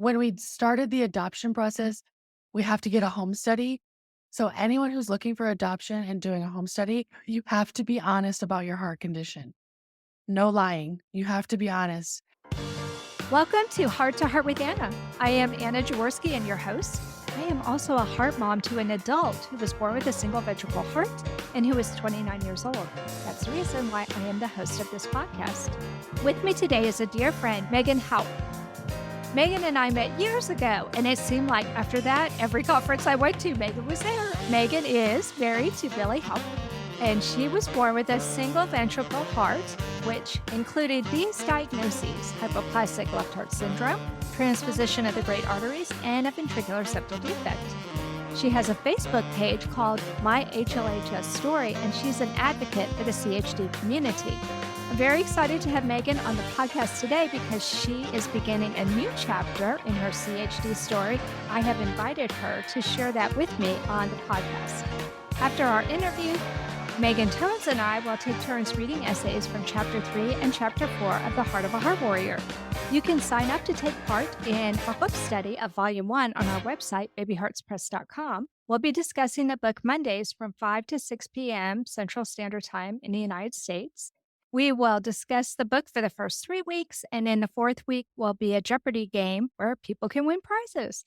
When we started the adoption process, we have to get a home study. So anyone who's looking for adoption and doing a home study, you have to be honest about your heart condition. No lying. You have to be honest. Welcome to Heart with Anna. I am Anna Jaworski and your host. I am also a heart mom to an adult who was born with a single ventricle heart and who is 29 years old. That's the reason why I am the host of this podcast. With me today is a dear friend, Megan Houpt. Megan and I met years ago, and it seemed like after that, every conference I went to, Megan was there. Megan is married to Billy Houpt, and she was born with a single ventricle heart, which included these diagnoses: hypoplastic left heart syndrome, transposition of the great arteries, and a ventricular septal defect. She has a Facebook page called My HLHS Story, and she's an advocate for the CHD community. I'm very excited to have Megan on the podcast today because she is beginning a new chapter in her CHD story. I have invited her to share that with me on the podcast. After our interview, Megan Tones and I will take turns reading essays from Chapter 3 and Chapter 4 of The Heart of a Heart Warrior. You can sign up to take part in a book study of Volume 1 on our website, babyheartspress.com. We'll be discussing the book Mondays from 5 to 6 p.m. Central Standard Time in the United States. We will discuss the book for the first 3 weeks, and in the fourth week will be a Jeopardy game where people can win prizes.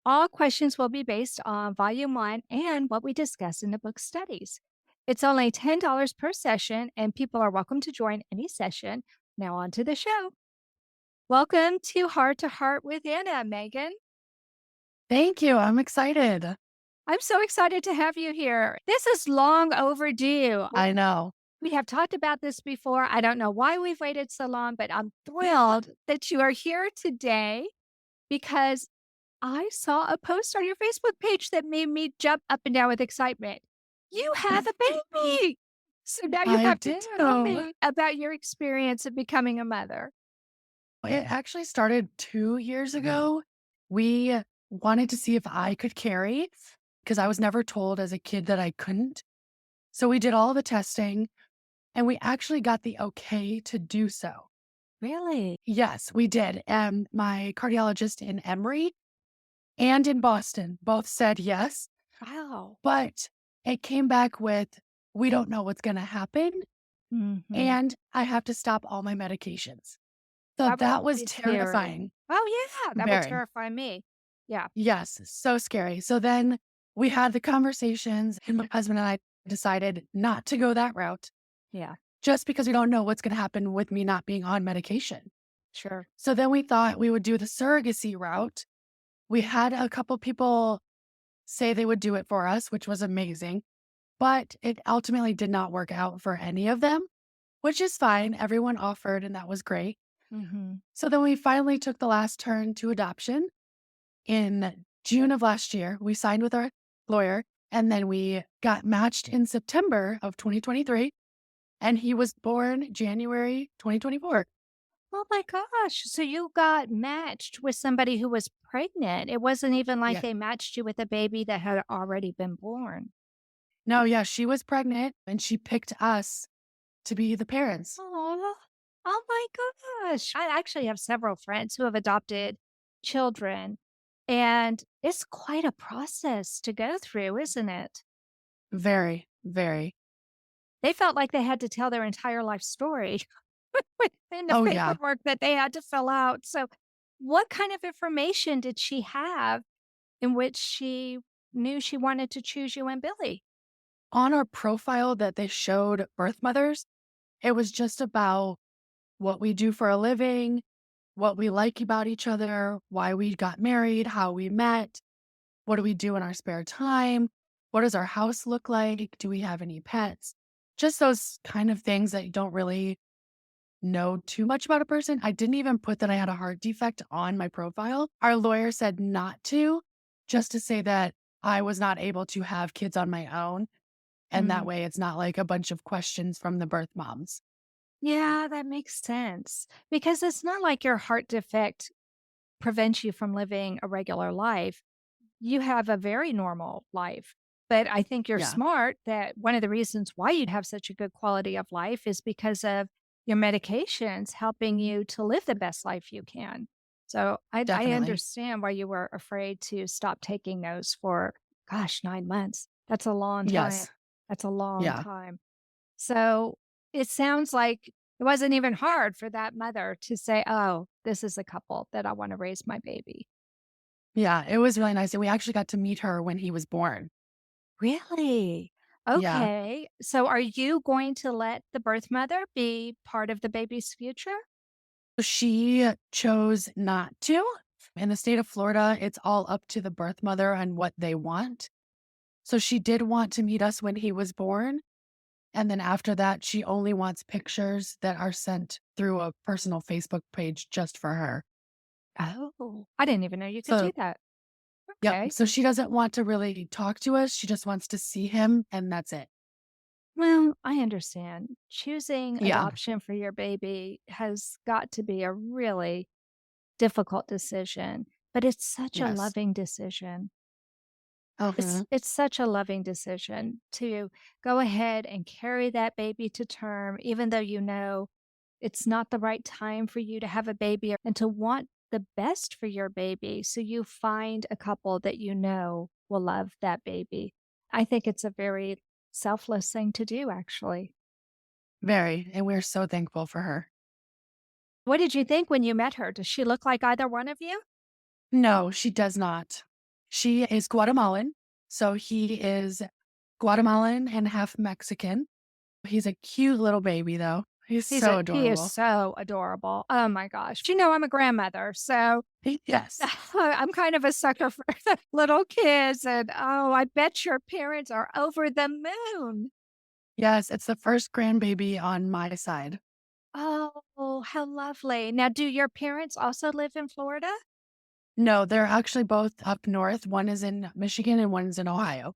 All questions will be based on Volume 1 and what we discuss in the book studies. It's only $10 per session, and people are welcome to join any session. Now on to the show. Welcome to Heart with Anna, Megan. Thank you. I'm excited. I'm so excited to have you here. This is long overdue. I know. We have talked about this before. I don't know why we've waited so long, but I'm thrilled that you are here today because I saw a post on your Facebook page that made me jump up and down with excitement. You have a baby. So now you I have to tell do. me about your experience of becoming a mother. It actually started 2 years ago. We wanted to see if I could carry because I was never told as a kid that I couldn't. So we did all the testing and we actually got the okay to do so. Really? Yes, we did. And my cardiologist in Emory and in Boston both said yes, Wow. but it came back with, we don't know what's going to happen. Mm-hmm. And I have to stop all my medications. So that was terrifying. Oh, yeah. That would Very. terrify me. Yeah. Yes, so scary. So then we had the conversations, and my husband and I decided not to go that route Yeah. just because we don't know what's going to happen with me not being on medication. Sure. So then we thought we would do the surrogacy route. We had a couple people say they would do it for us, which was amazing, but it ultimately did not work out for any of them, which is fine. Everyone offered, and that was great. Mm-hmm. So then we finally took the last turn to adoption in June of last year. We signed with our lawyer, and then we got matched in September of 2023, and he was born January 2024. Oh my gosh. So you got matched with somebody who was pregnant. It wasn't even like Yeah. they matched you with a baby that had already been born. No, yeah, she was pregnant, and she picked us to be the parents. Oh, oh my gosh. I actually have several friends who have adopted children, and it's quite a process to go through, isn't it? Very, very. They felt like they had to tell their entire life story within the Oh, yeah. paperwork that they had to fill out. So, what kind of information did she have in which she knew she wanted to choose you and Billy? On our profile that they showed birth mothers, it was just about what we do for a living, what we like about each other, why we got married, how we met, what do we do in our spare time, what does our house look like, do we have any pets? Just those kind of things that you don't really know too much about a person. I didn't even put that I had a heart defect on my profile. Our lawyer said not to, just to say that I was not able to have kids on my own. And that way it's not like a bunch of questions from the birth moms. Yeah, that makes sense. Because it's not like your heart defect prevents you from living a regular life. You have a very normal life. But I think you're Yeah. smart that one of the reasons why you'd have such a good quality of life is because of your medications helping you to live the best life you can. So I Definitely. understand why you were afraid to stop taking those for, gosh, 9 months. That's a long time. Yes. That's a long Yeah. time. So it sounds like it wasn't even hard for that mother to say, oh, this is a couple that I want to raise my baby. Yeah. It was really nice. And we actually got to meet her when he was born. Really? Yeah. Okay. So are you going to let the birth mother be part of the baby's future? She chose not to. In the state of Florida, it's all up to the birth mother and what they want. So she did want to meet us when he was born. And then after that, she only wants pictures that are sent through a personal Facebook page just for her. Oh, I didn't even know you could So, do that. yep. Okay. So she doesn't want to really talk to us. She just wants to see him, and that's it. Well, I understand. Choosing Yeah. adoption for your baby has got to be a really difficult decision, but it's such a Yes. loving decision. Uh-huh. It's such a loving decision to go ahead and carry that baby to term, even though you know it's not the right time for you to have a baby and to want the best for your baby. So you find a couple that you know will love that baby. I think it's a very selfless thing to do, actually. Very. And we're so thankful for her. What did you think when you met her? Does she look like either one of you? No, she does not. She is Guatemalan. So he is Guatemalan and half Mexican. He's a cute little baby, though. He's so He is adorable. so adorable. Oh my gosh. You know, I'm a grandmother, so Yes. I'm kind of a sucker for little kids. And oh, I bet your parents are over the moon. Yes, it's the first grandbaby on my side. Oh, how lovely. Now, do your parents also live in Florida? No, they're actually both up north. One is in Michigan and one's in Ohio.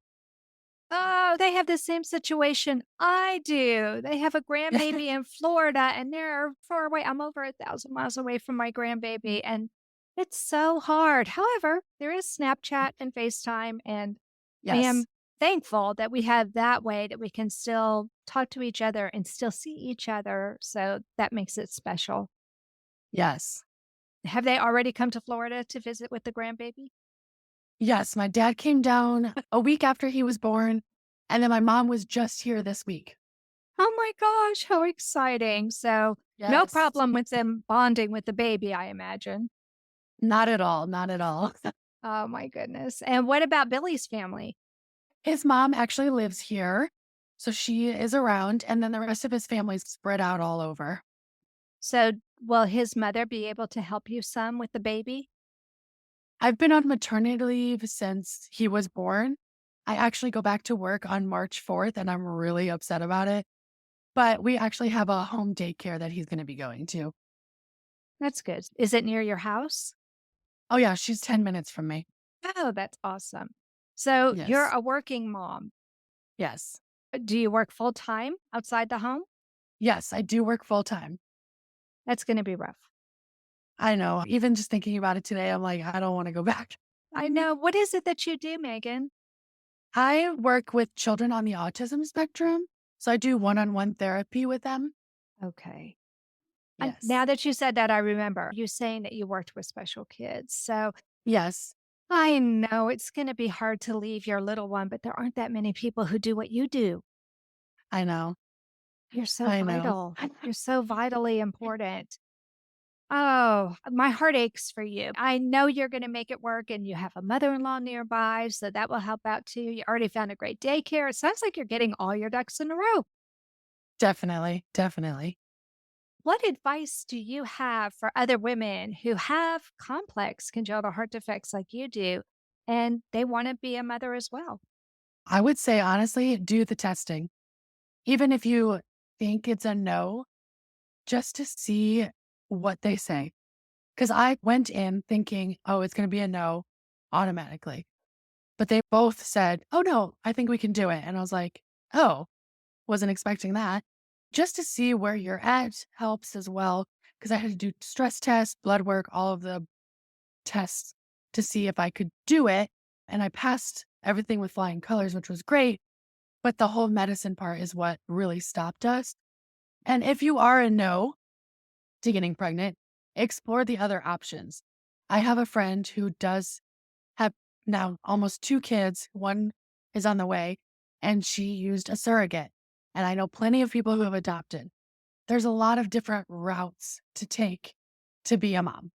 Oh, they have the same situation I do. They have a grandbaby in Florida and they're far away. I'm over 1,000 miles away from my grandbaby and it's so hard. However, there is Snapchat and FaceTime, and I Yes. am thankful that we have that way that we can still talk to each other and still see each other. So that makes it special. Yes. Have they already come to Florida to visit with the grandbaby? Yes, my dad came down a week after he was born, and then my mom was just here this week. Oh my gosh, how exciting. So, no Yes. problem with them bonding with the baby, I imagine. Not at all, not at all. Oh my goodness. And what about Billy's family? His mom actually lives here, so she is around, and then the rest of his family's spread out all over. So, will his mother be able to help you some with the baby? I've been on maternity leave since he was born. I actually go back to work on March 4th, and I'm really upset about it. But we actually have a home daycare that he's gonna be going to. That's good. Is it near your house? Oh, yeah, she's 10 minutes from me. Oh, that's awesome. So, you're Yes. a working mom. Yes. Do you work full time outside the home? Yes, I do work full time. That's going to be rough. I know. Even just thinking about it today, I'm like, I don't wanna go back. I know. What is it that you do, Megan? I work with children on the autism spectrum, so I do one-on-one therapy with them. Okay. And Yes. now that you said that, I remember you saying that you worked with special kids. So Yes. I know it's going to be hard to leave your little one, but there aren't that many people who do what you do. I know. You're so I know. vital. You're so vitally important. Oh, my heart aches for you. I know you're going to make it work and you have a mother in law nearby, so that will help out too. You already found a great daycare. It sounds like you're getting all your ducks in a row. Definitely, definitely. What advice do you have for other women who have complex congenital heart defects like you do, and they want to be a mother as well? I would say, honestly, do the testing. Even if you think it's a no, just to see what they say. Because I went in thinking, "Oh, it's gonna be a no automatically." But they both said, "Oh, no, I think we can do it." And I was like, "Oh, wasn't expecting that." Just to see where you're at helps as well. Because I had to do stress tests, blood work, all of the tests to see if I could do it, and I passed everything with flying colors, which was great, but the whole medicine part is what really stopped us. And if you are a no to getting pregnant, explore the other options. I have a friend who does have now almost 2 kids. One is on the way, and she used a surrogate. And I know plenty of people who have adopted. There's a lot of different routes to take to be a mom.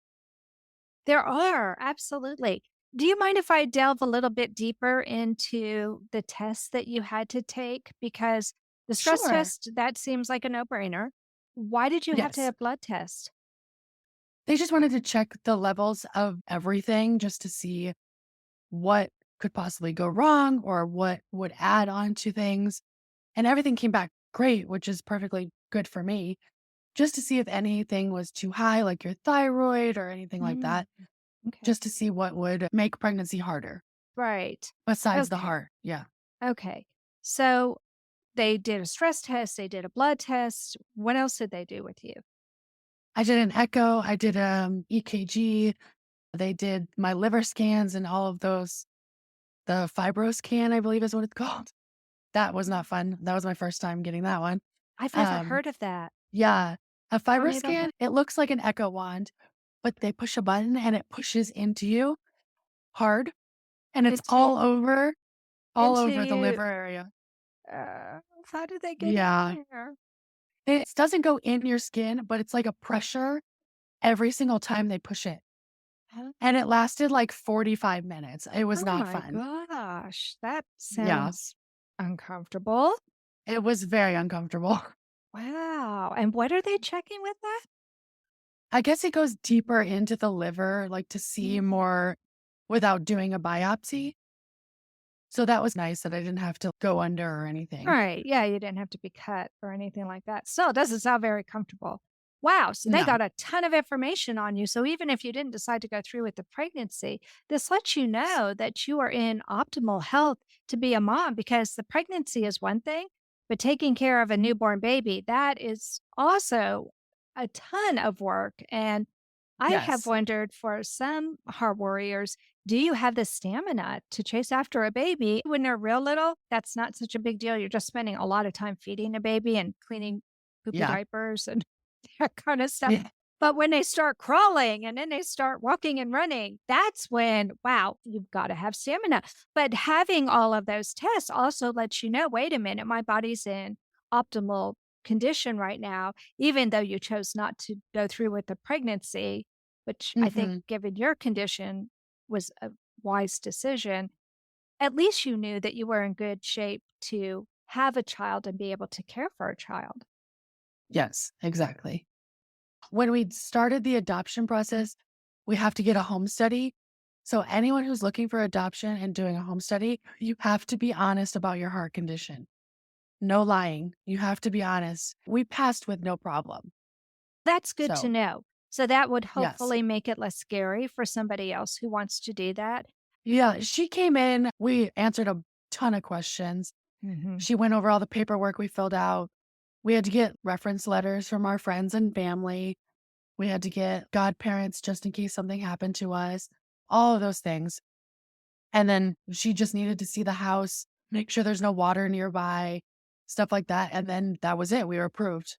There are, absolutely. Do you mind if I delve a little bit deeper into the tests that you had to take? Because the stress Sure. test, that seems like a no-brainer. Why did you have to Yes. have blood tests? They just wanted to check the levels of everything just to see what could possibly go wrong or what would add on to things. And everything came back great, which is perfectly good for me, just to see if anything was too high, like your thyroid or anything like Mm, that, okay. just to see what would make pregnancy harder Right. besides the Okay. heart. Yeah. Okay. So they did a stress test, they did a blood test. What else did they do with you? I did an echo, I did EKG, they did my liver scans and all of those. The fibro scan, I believe is what it's called. That was not fun. That was my first time getting that one. I've never Um, heard of that. yeah, a Tell fibro me about scan, that. it looks like an echo wand, but they push a button and it pushes into you hard, and it's Into all into over the you. liver area. How did they get in Yeah. there? It doesn't go in your skin, but it's like a pressure every single time they push it, and it lasted like 45 minutes. It was Oh not my fun. gosh, that Yeah, sounds uncomfortable. it was very uncomfortable. Wow. And what are they checking with that? I guess it goes deeper into the liver, like, to see Mm. more without doing a biopsy. So that was nice that I didn't have to go under or anything. Right. Yeah, you didn't have to be cut or anything like that. Still, it doesn't sound very comfortable. Wow. So they No. got a ton of information on you. So even if you didn't decide to go through with the pregnancy, this lets you know that you are in optimal health to be a mom because the pregnancy is one thing, but taking care of a newborn baby, that is also a ton of work. And I have Yes. wondered for some heart warriors, do you have the stamina to chase after a baby when they're real little? That's not such a big deal. You're just spending a lot of time feeding a baby and cleaning poopy Yeah. diapers and that kind of stuff. Yeah. But when they start crawling and then they start walking and running, that's when, wow, you've got to have stamina. But having all of those tests also lets you know, wait a minute, my body's in optimal condition right now, even though you chose not to go through with the pregnancy, which I think, Mhm. given your condition, was a wise decision. At least you knew that you were in good shape to have a child and be able to care for a child. Yes, exactly. When we started the adoption process, we have to get a home study. So anyone who's looking for adoption and doing a home study, you have to be honest about your heart condition. No lying. You have to be honest. We passed with no problem. That's good to So, know. So that would yes. hopefully make it less scary for somebody else who wants to do that. Yeah, she came in, we answered a ton of questions. Mhm. She went over all the paperwork we filled out. We had to get reference letters from our friends and family. We had to get godparents just in case something happened to us, all of those things. And then she just needed to see the house, make sure there's no water nearby, stuff like that. And then that was it. We were approved.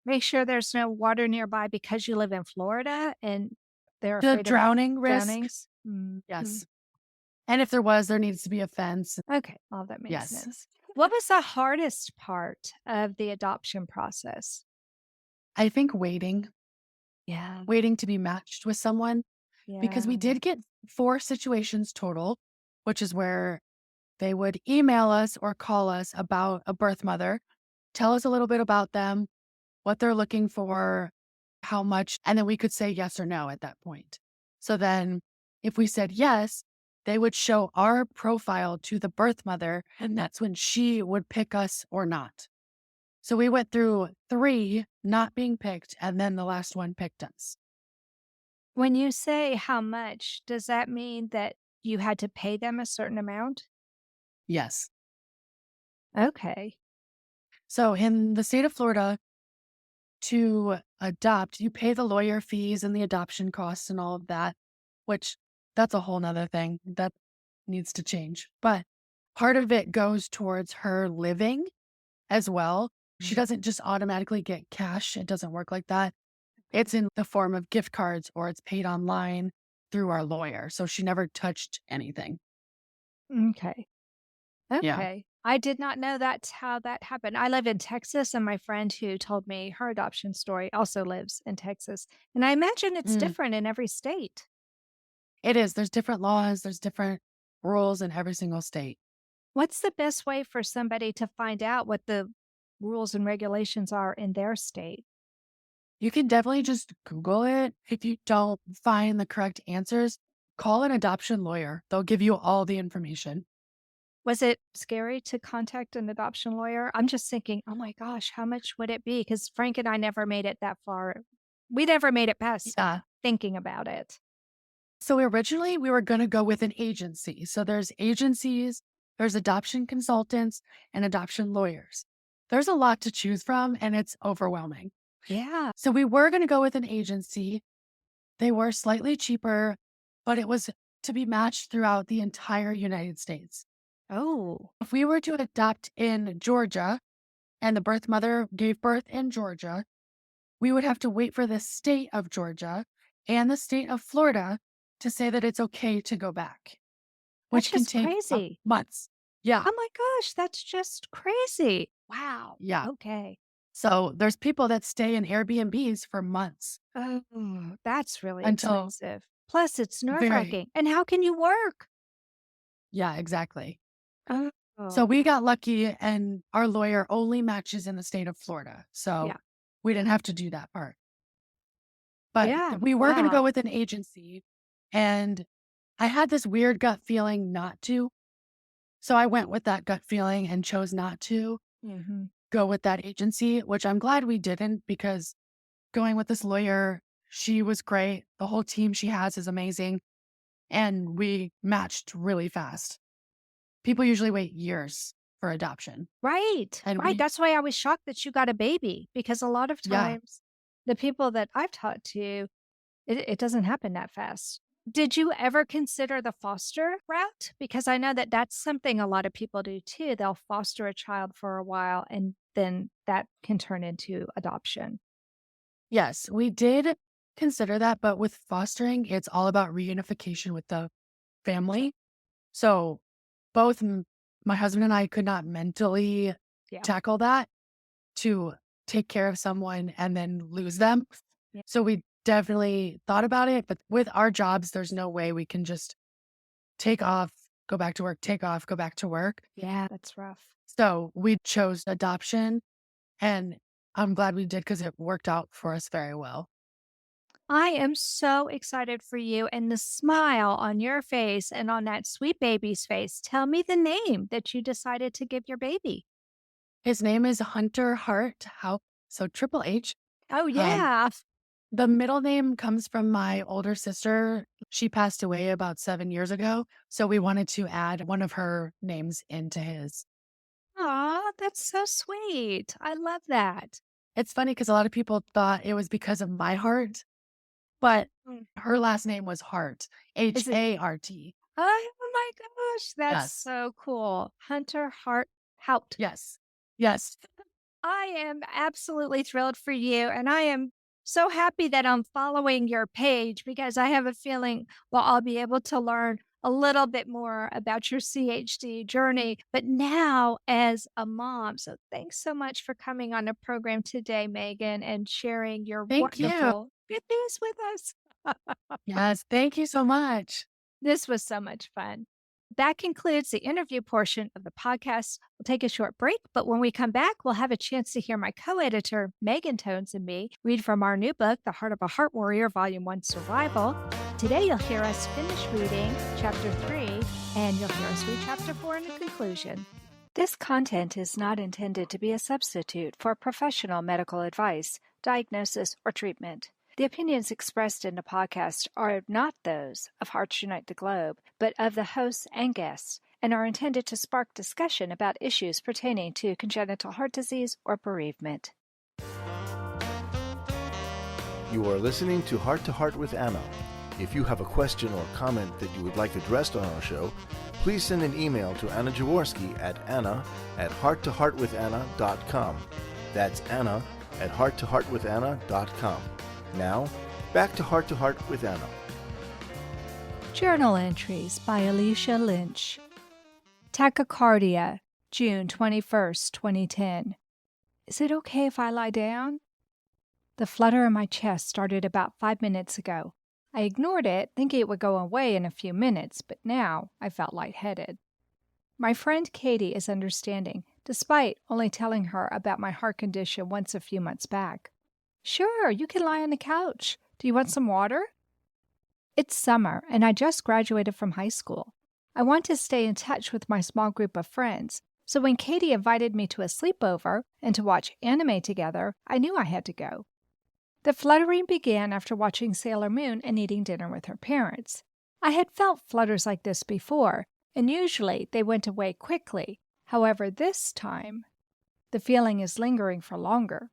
Make sure there's no water nearby because you live in Florida and they're The afraid of drowning risk, drownings? Mhm. yes. And if there was, there needs to be a fence. Okay, well, that makes Yes. sense. What was the hardest part of the adoption process? I think Yeah, waiting to be matched with someone because we yeah. did get 4 situations total, which is where they would email us or call us about a birth mother, tell us a little bit about them, what they're looking for, how much, and then we could say yes or no at that point. So then if we said yes, they would show our profile to the birth mother, and that's when she would pick us or not. So we went through 3 not being picked, and then the last one picked us. When you say how much, does that mean that you had to pay them a certain amount? Yes. Okay. So in the state of Florida, to adopt, you pay the lawyer fees and the adoption costs and all of that, which that's a whole nother thing that needs to change. But part of it goes towards her living as well. She Mm, doesn't just automatically get cash. It doesn't work like that. okay. It's in the form of gift cards or it's paid online. through our lawyer. So she never touched anything. Okay. Yeah. Okay. I did not know that's how that happened. I live in Texas, and my friend who told me her adoption story also lives in Texas. And I imagine it's Mm, different in every state. it is. There's different laws, there's different rules in every single state. What's the best way for somebody to find out what the rules and regulations are in their state? You can definitely just Google it. If you don't find the correct answers, call an adoption lawyer. They'll give you all the information. Was it scary to contact an adoption lawyer? I'm just thinking, oh my gosh, how much would it be? Because Frank and I never made it that far. We never made it past Yeah. thinking about it. So originally we were going to go with an agency. So there's agencies, there's adoption consultants, and adoption lawyers. There's a lot to choose from and it's overwhelming. Yeah. So we were going to go with an agency. They were slightly cheaper, but it was to be matched throughout the entire United States. Oh, If we were to adopt in Georgia and the birth mother gave birth in Georgia, we would have to wait for the state of Georgia and the state of Florida to say that it's okay to go back, that's which can just take crazy. months. Yeah. Oh my gosh, that's just crazy. Wow. Yeah. Okay. So there's people that stay in Airbnbs for months Oh, that's really until expensive. Plus, it's very, nerve-wracking. And how can you work? yeah, exactly. So Oh, we got lucky and our lawyer only matches in the state of Florida. So yeah. we didn't have to do that part. But Yeah. we were going to go Wow. with an agency and I had this weird gut feeling not to. So I went with that gut feeling and chose not to Mhm. go with that agency, which I'm glad we didn't because going with this lawyer, she was great. The whole team she has is amazing. And we matched really fast. People usually wait years for adoption. Right, And right, we, that's why I was shocked that you got a baby, because a lot of yeah, times, the people that I've talked to, it doesn't happen that fast. Did you ever consider the foster route? Because I know that that's something a lot of people do too. They'll foster a child for a while, and then that can turn into adoption. yes, we did consider that. But with fostering, it's all about reunification with the family. So both my husband and I could not mentally Yeah. tackle that to take care of someone and then lose them. Yeah. So we definitely thought about it. But with our jobs, there's no way we can just take off, go back to work, take off, go back to work. Yeah, that's rough. So we chose adoption and I'm glad we did because it worked out for us very well. I am so excited for you and the smile on your face and on that sweet baby's face. Tell me the name that you decided to give your baby. His name is Hunter Hart. How so triple H. Oh, Um, yeah. the middle name comes from my older sister. She passed away about 7 years ago. So we wanted to add one of her names into his. Aw, that's so sweet. I love that. It's funny because a lot of people thought it was because of my heart, but Mm. her last name was Hart, Is it? Hart. Oh my gosh, that's Yes. so cool. Hunter Hart Houpt. Yes. Yes. I am absolutely thrilled for you. And I am so happy that I'm following your page, because I have a feeling, well, I'll be able to learn a little bit more about your CHD journey, but now as a mom. So thanks so much for coming on the program today, Megan, and sharing your Thank you. wonderful good news with us. Yes. Thank you so much. This was so much fun. That concludes the interview portion of the podcast. We'll take a short break, but when we come back, we'll have a chance to hear my co editor, Megan Tones, and me read from our new book, The Heart of a Heart Warrior, Volume 1 Survival. Today, you'll hear us finish reading Chapter 3, and you'll hear us read Chapter 4 in the conclusion. This content is not intended to be a substitute for professional medical advice, diagnosis, or treatment. The opinions expressed in the podcast are not those of Hearts Unite the Globe, but of the hosts and guests, and are intended to spark discussion about issues pertaining to congenital heart disease or bereavement. You are listening to Heart with Anna. If you have a question or comment that you would like addressed on our show, please send an email to Anna Jaworski at anna@hearttoheartwithanna.com. That's Anna@hearttoheartwithanna.com. Now, back to Heart with Anna. Journal entries by Alicia Lynch. Tachycardia, June 21st, 2010. Is it okay if I lie down? The flutter in my chest started about 5 minutes ago. I ignored it, thinking it would go away in a few minutes, but now I felt lightheaded. My friend Katie is understanding, despite only telling her about my heart condition once a few months back. Sure, you can lie on the couch. Do you want some water? It's summer, and I just graduated from high school. I want to stay in touch with my small group of friends, so when Katie invited me to a sleepover and to watch anime together, I knew I had to go. The fluttering began after watching Sailor Moon and eating dinner with her parents. I had felt flutters like this before, and usually they went away quickly. However, this time, the feeling is lingering for longer.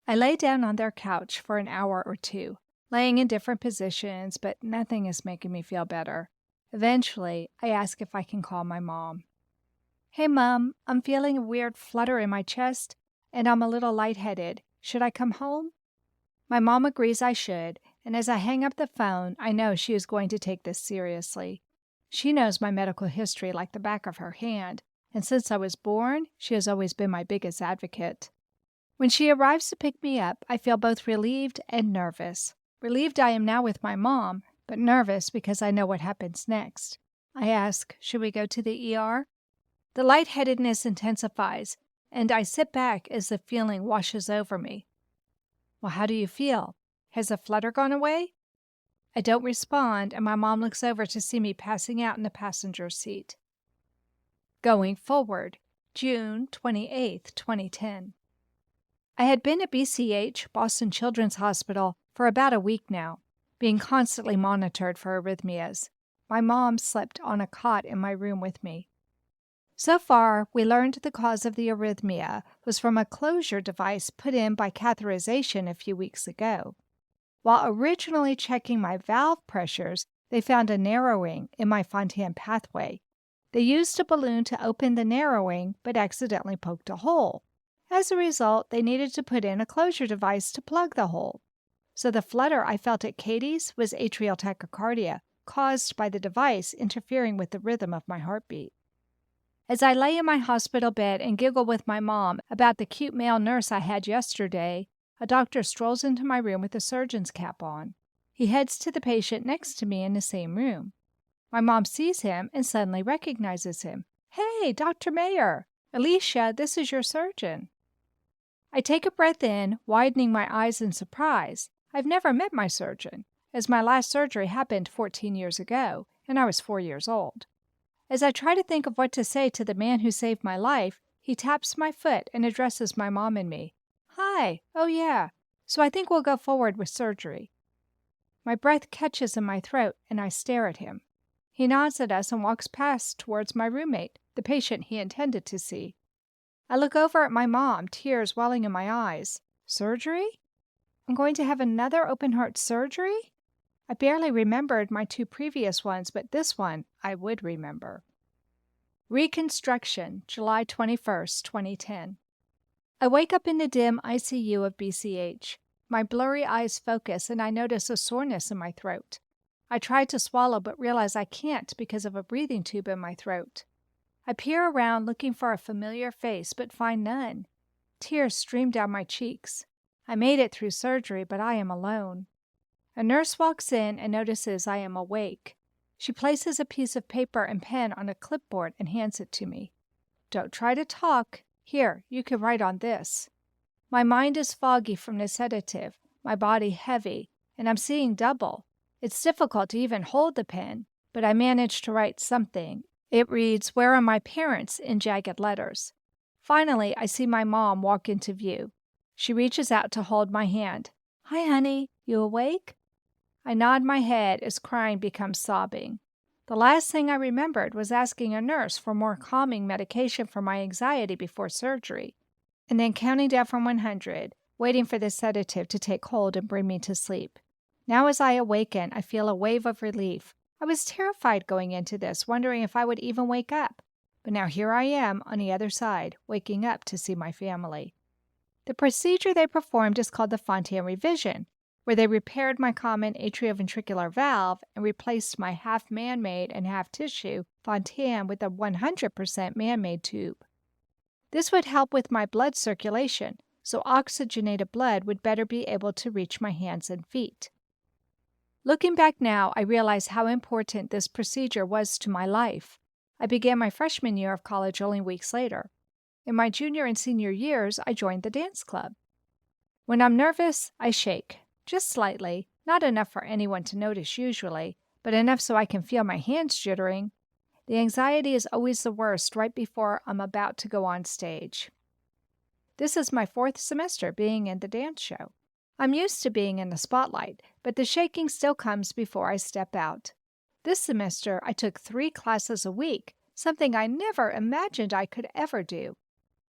I lay down on their couch for an hour or two, laying in different positions, but nothing is making me feel better. Eventually, I ask if I can call my mom. Hey, Mom, I'm feeling a weird flutter in my chest, and I'm a little lightheaded. Should I come home? My mom agrees I should, and as I hang up the phone, I know she is going to take this seriously. She knows my medical history like the back of her hand, and since I was born, she has always been my biggest advocate. When she arrives to pick me up, I feel both relieved and nervous. Relieved I am now with my mom, but nervous because I know what happens next. I ask, should we go to the ER? The lightheadedness intensifies, and I sit back as the feeling washes over me. Well, how do you feel? Has the flutter gone away? I don't respond, and my mom looks over to see me passing out in the passenger seat. Going forward, June 28th, 2010. I had been at BCH, Boston Children's Hospital, for about a week now, being constantly monitored for arrhythmias. My mom slept on a cot in my room with me. So far, we learned the cause of the arrhythmia was from a closure device put in by catheterization a few weeks ago. While originally checking my valve pressures, they found a narrowing in my Fontan pathway. They used a balloon to open the narrowing, but accidentally poked a hole. As a result, they needed to put in a closure device to plug the hole. So the flutter I felt at Katie's was atrial tachycardia, caused by the device interfering with the rhythm of my heartbeat. As I lay in my hospital bed and giggle with my mom about the cute male nurse I had yesterday, a doctor strolls into my room with a surgeon's cap on. He heads to the patient next to me in the same room. My mom sees him and suddenly recognizes him. Hey, Dr. Mayer! Alicia, this is your surgeon. I take a breath in, widening my eyes in surprise. I've never met my surgeon, as my last surgery happened 14 years ago, and I was 4 years old. As I try to think of what to say to the man who saved my life, he taps my foot and addresses my mom and me. Hi, oh yeah, so I think we'll go forward with surgery. My breath catches in my throat and I stare at him. He nods at us and walks past towards my roommate, the patient he intended to see. I look over at my mom, tears welling in my eyes. Surgery? I'm going to have another open-heart surgery? I barely remembered my 2 previous ones, but this one I would remember. Reconstruction, July 21st, 2010. I wake up in the dim ICU of BCH. My blurry eyes focus and I notice a soreness in my throat. I try to swallow but realize I can't because of a breathing tube in my throat. I peer around looking for a familiar face but find none. Tears stream down my cheeks. I made it through surgery, but I am alone. A nurse walks in and notices I am awake. She places a piece of paper and pen on a clipboard and hands it to me. Don't try to talk. Here, you can write on this. My mind is foggy from the sedative, my body heavy, and I'm seeing double. It's difficult to even hold the pen, but I manage to write something. It reads, "Where are my parents?" in jagged letters. Finally, I see my mom walk into view. She reaches out to hold my hand. Hi, honey. You awake? I nod my head as crying becomes sobbing. The last thing I remembered was asking a nurse for more calming medication for my anxiety before surgery, and then counting down from 100, waiting for the sedative to take hold and bring me to sleep. Now as I awaken, I feel a wave of relief. I was terrified going into this, wondering if I would even wake up. But now here I am on the other side, waking up to see my family. The procedure they performed is called the Fontan revision. where they repaired my common atrioventricular valve and replaced my half man made and half tissue fontan with a 100% man made tube. This would help with my blood circulation, so oxygenated blood would better be able to reach my hands and feet. Looking back now, I realize how important this procedure was to my life. I began my freshman year of college only weeks later. In my junior and senior years, I joined the dance club. When I'm nervous, I shake, just slightly, not enough for anyone to notice usually, but enough so I can feel my hands jittering. The anxiety is always the worst right before I'm about to go on stage. This is my 4th semester being in the dance show. I'm used to being in the spotlight, but the shaking still comes before I step out. This semester, I took 3 classes a week, something I never imagined I could ever do.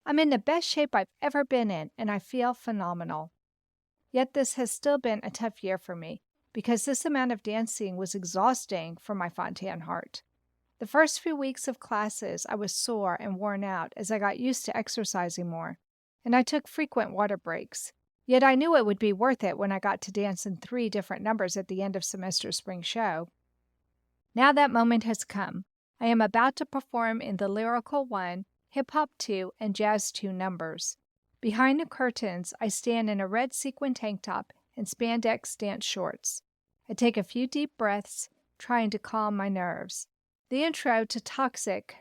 I'm in the best shape I've ever been in, and I feel phenomenal. Yet this has still been a tough year for me, because this amount of dancing was exhausting for my fontan heart. The first few weeks of classes, I was sore and worn out as I got used to exercising more, and I took frequent water breaks. Yet I knew it would be worth it when I got to dance in 3 different numbers at the end of semester spring show. Now that moment has come. I am about to perform in the lyrical 1, hip hop 2, and jazz 2 numbers. Behind the curtains, I stand in a red sequin tank top and spandex dance shorts. I take a few deep breaths, trying to calm my nerves. The intro to Toxic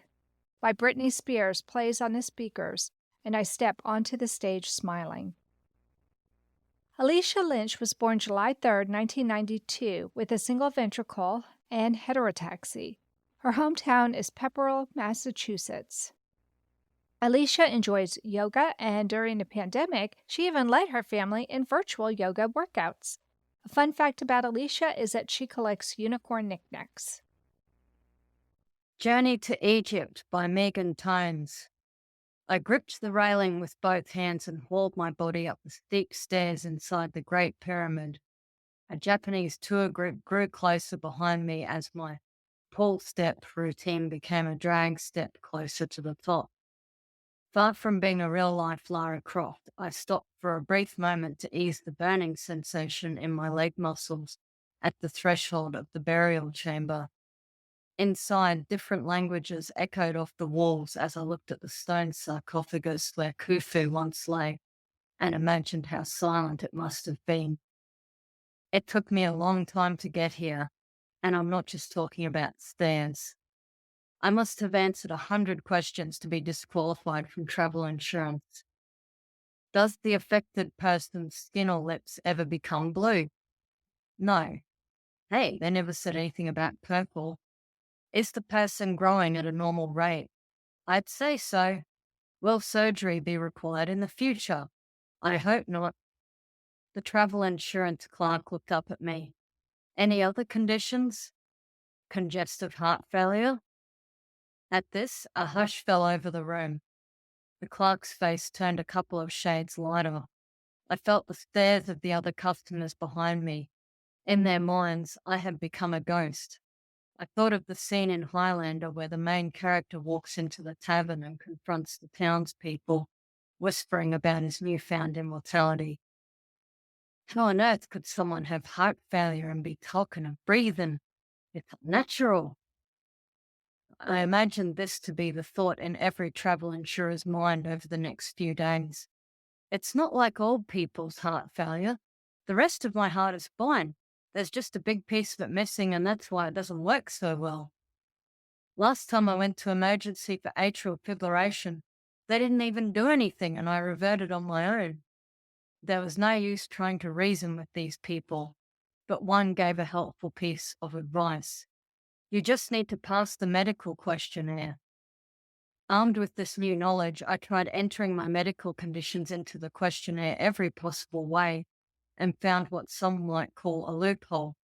by Britney Spears plays on the speakers, and I step onto the stage smiling. Alicia Lynch was born July 3, 1992, with a single ventricle and heterotaxy. Her hometown is Pepperell, Massachusetts. Alicia enjoys yoga, and during the pandemic, she even led her family in virtual yoga workouts. A fun fact about Alicia is that she collects unicorn knickknacks. Journey to Egypt by Meagan. I gripped the railing with both hands and hauled my body up the steep stairs inside the Great Pyramid. A Japanese tour group grew closer behind me as my pull step routine became a drag step closer to the top. Far from being a real-life Lara Croft, I stopped for a brief moment to ease the burning sensation in my leg muscles at the threshold of the burial chamber. Inside, different languages echoed off the walls as I looked at the stone sarcophagus where Khufu once lay and imagined how silent it must have been. It took me a long time to get here, and I'm not just talking about stairs. I must have answered 100 questions to be disqualified from travel insurance. Does the affected person's skin or lips ever become blue? No. Hey, they never said anything about purple. Is the person growing at a normal rate? I'd say so. Will surgery be required in the future? I hope not. The travel insurance clerk looked up at me. Any other conditions? Congestive heart failure? At this, a hush fell over the room. The clerk's face turned a couple of shades lighter. I felt the stares of the other customers behind me. In their minds, I had become a ghost. I thought of the scene in Highlander where the main character walks into the tavern and confronts the townspeople, whispering about his newfound immortality. How on earth could someone have heart failure and be talking and breathing? It's unnatural. I imagined this to be the thought in every travel insurer's mind over the next few days. It's not like old people's heart failure. The rest of my heart is fine. There's just a big piece of it missing, and that's why it doesn't work so well. Last time I went to emergency for atrial fibrillation, they didn't even do anything, and I reverted on my own. There was no use trying to reason with these people, but one gave a helpful piece of advice. You just need to pass the medical questionnaire. Armed with this new knowledge, I tried entering my medical conditions into the questionnaire every possible way and found what some might call a loophole.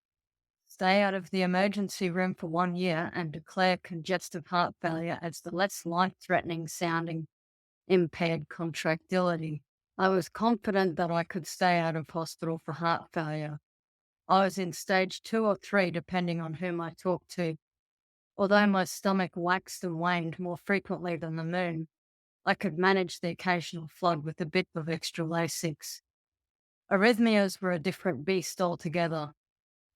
Stay out of the emergency room for 1 year and declare congestive heart failure as the less life-threatening sounding impaired contractility. I was confident that I could stay out of hospital for heart failure. I was in stage 2 or 3, depending on whom I talked to. Although my stomach waxed and waned more frequently than the moon, I could manage the occasional flood with a bit of extra Lasix. Arrhythmias were a different beast altogether.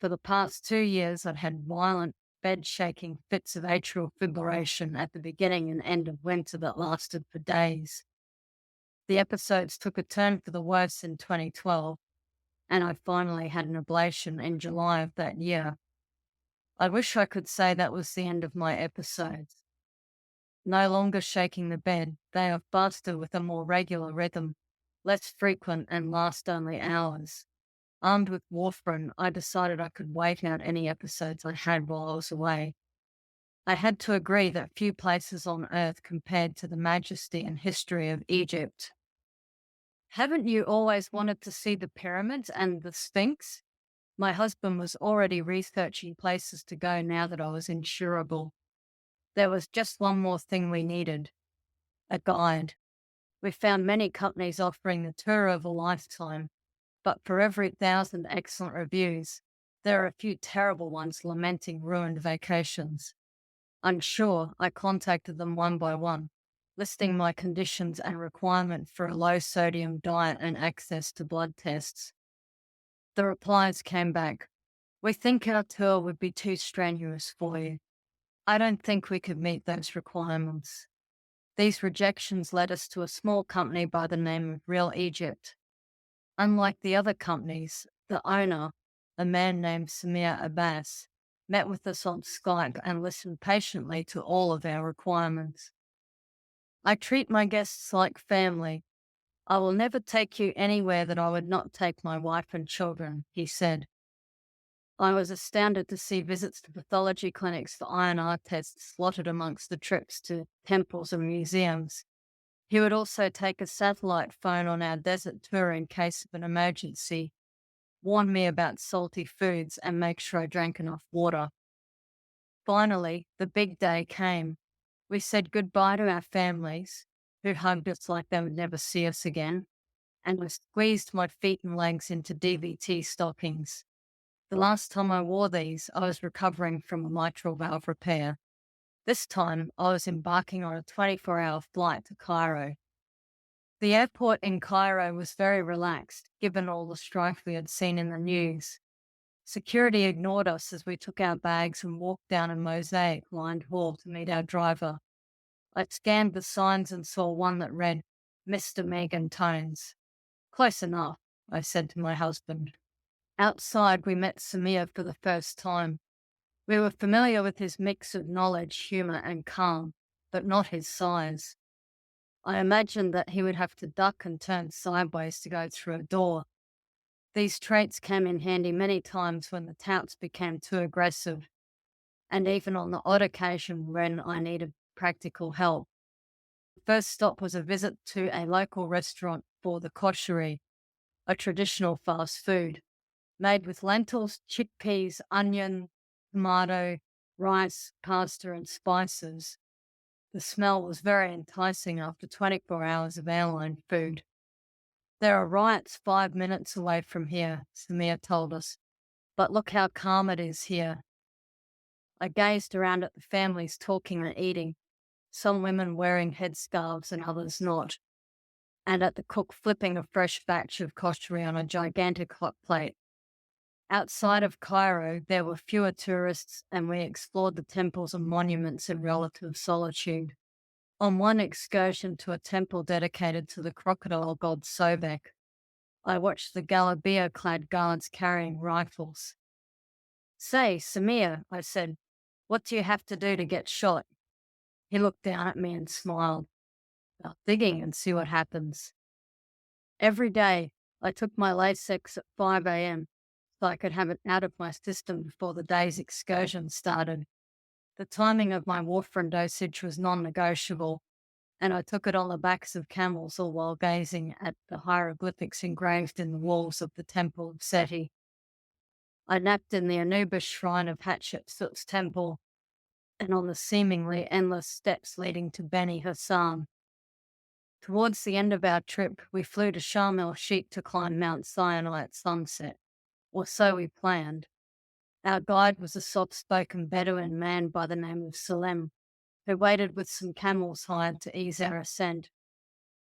For the past 2 years, I'd had violent, bed-shaking fits of atrial fibrillation at the beginning and end of winter that lasted for days. The episodes took a turn for the worse in 2012, and I finally had an ablation in July of that year. I wish I could say that was the end of my episodes. No longer shaking the bed, they are faster with a more regular rhythm, less frequent and last only hours. Armed with warfarin, I decided I could wait out any episodes I had while I was away. I had to agree that few places on earth compared to the majesty and history of Egypt. Haven't you always wanted to see the pyramids and the Sphinx? My husband was already researching places to go now that I was insurable. There was just one more thing we needed: a guide. We found many companies offering the tour of a lifetime, but for every 1,000 excellent reviews, there are a few terrible ones lamenting ruined vacations. Unsure, I contacted them one by one, listing my conditions and requirement for a low-sodium diet and access to blood tests. The replies came back: "We think our tour would be too strenuous for you. I don't think we could meet those requirements." These rejections led us to a small company by the name of Real Egypt. Unlike the other companies, the owner, a man named Samir Abbas, met with us on Skype and listened patiently to all of our requirements. "I treat my guests like family. I will never take you anywhere that I would not take my wife and children," he said. I was astounded to see visits to pathology clinics for INR tests slotted amongst the trips to temples and museums. He would also take a satellite phone on our desert tour in case of an emergency, warn me about salty foods, and make sure I drank enough water. Finally, the big day came. We said goodbye to our families, who hugged us like they would never see us again, and I squeezed my feet and legs into DVT stockings. The last time I wore these, I was recovering from a mitral valve repair. This time, I was embarking on a 24-hour flight to Cairo. The airport in Cairo was very relaxed, given all the strife we had seen in the news. Security ignored us as we took our bags and walked down a mosaic-lined hall to meet our driver. I scanned the signs and saw one that read, "Mr. Meagan Tones." "Close enough," I said to my husband. Outside, we met Samir for the first time. We were familiar with his mix of knowledge, humour, and calm, but not his size. I imagined that he would have to duck and turn sideways to go through a door. These traits came in handy many times when the touts became too aggressive, and even on the odd occasion when I needed practical help. The first stop was a visit to a local restaurant for the koshery, a traditional fast food, made with lentils, chickpeas, onion, tomato, rice, pasta, and spices. The smell was very enticing after 24 hours of airline food. "There are riots 5 minutes away from here," Samir told us, "but look how calm it is here." I gazed around at the families talking and eating, some women wearing headscarves and others not, and at the cook flipping a fresh batch of koshery on a gigantic hot plate. Outside of Cairo, there were fewer tourists, and we explored the temples and monuments in relative solitude. On one excursion to a temple dedicated to the crocodile god Sobek, I watched the Galabia-clad guards carrying rifles. "Say, Samir," I said, "what do you have to do to get shot?" He looked down at me and smiled. "I'll digging and see what happens." Every day, I took my Lasix at 5 a.m. so I could have it out of my system before the day's excursion started. The timing of my warfarin dosage was non-negotiable, and I took it on the backs of camels all while gazing at the hieroglyphics engraved in the walls of the Temple of Seti. I napped in the Anubis shrine of Hatshepsut's temple and on the seemingly endless steps leading to Beni Hassan. Towards the end of our trip, we flew to Sharm el-Sheikh to climb Mount Sinai at sunset, or so we planned. Our guide was a soft-spoken Bedouin man by the name of Salem, who waited with some camels hired to ease our ascent.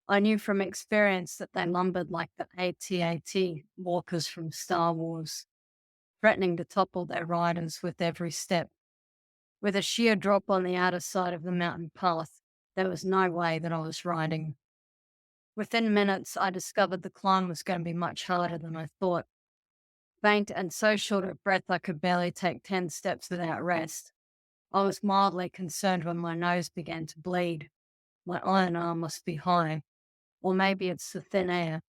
I knew from experience that they lumbered like the AT-AT walkers from Star Wars, threatening to topple their riders with every step. With a sheer drop on the outer side of the mountain path, there was no way that I was riding. Within minutes, I discovered the climb was going to be much harder than I thought. Faint and so short of breath I could barely take 10 steps without rest. I was mildly concerned when my nose began to bleed. My iron arm must be high, or maybe it's the thin air.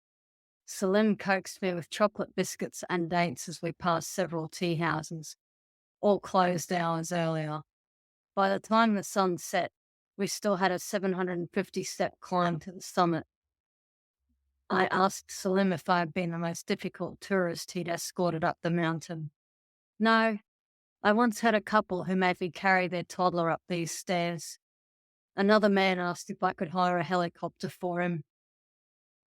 Salim coaxed me with chocolate biscuits and dates as we passed several tea houses, all closed hours earlier. By the time the sun set, we still had a 750-step climb to the summit. I asked Salim if I had been the most difficult tourist he'd escorted up the mountain. No, I once had a couple who made me carry their toddler up these stairs. Another man asked if I could hire a helicopter for him.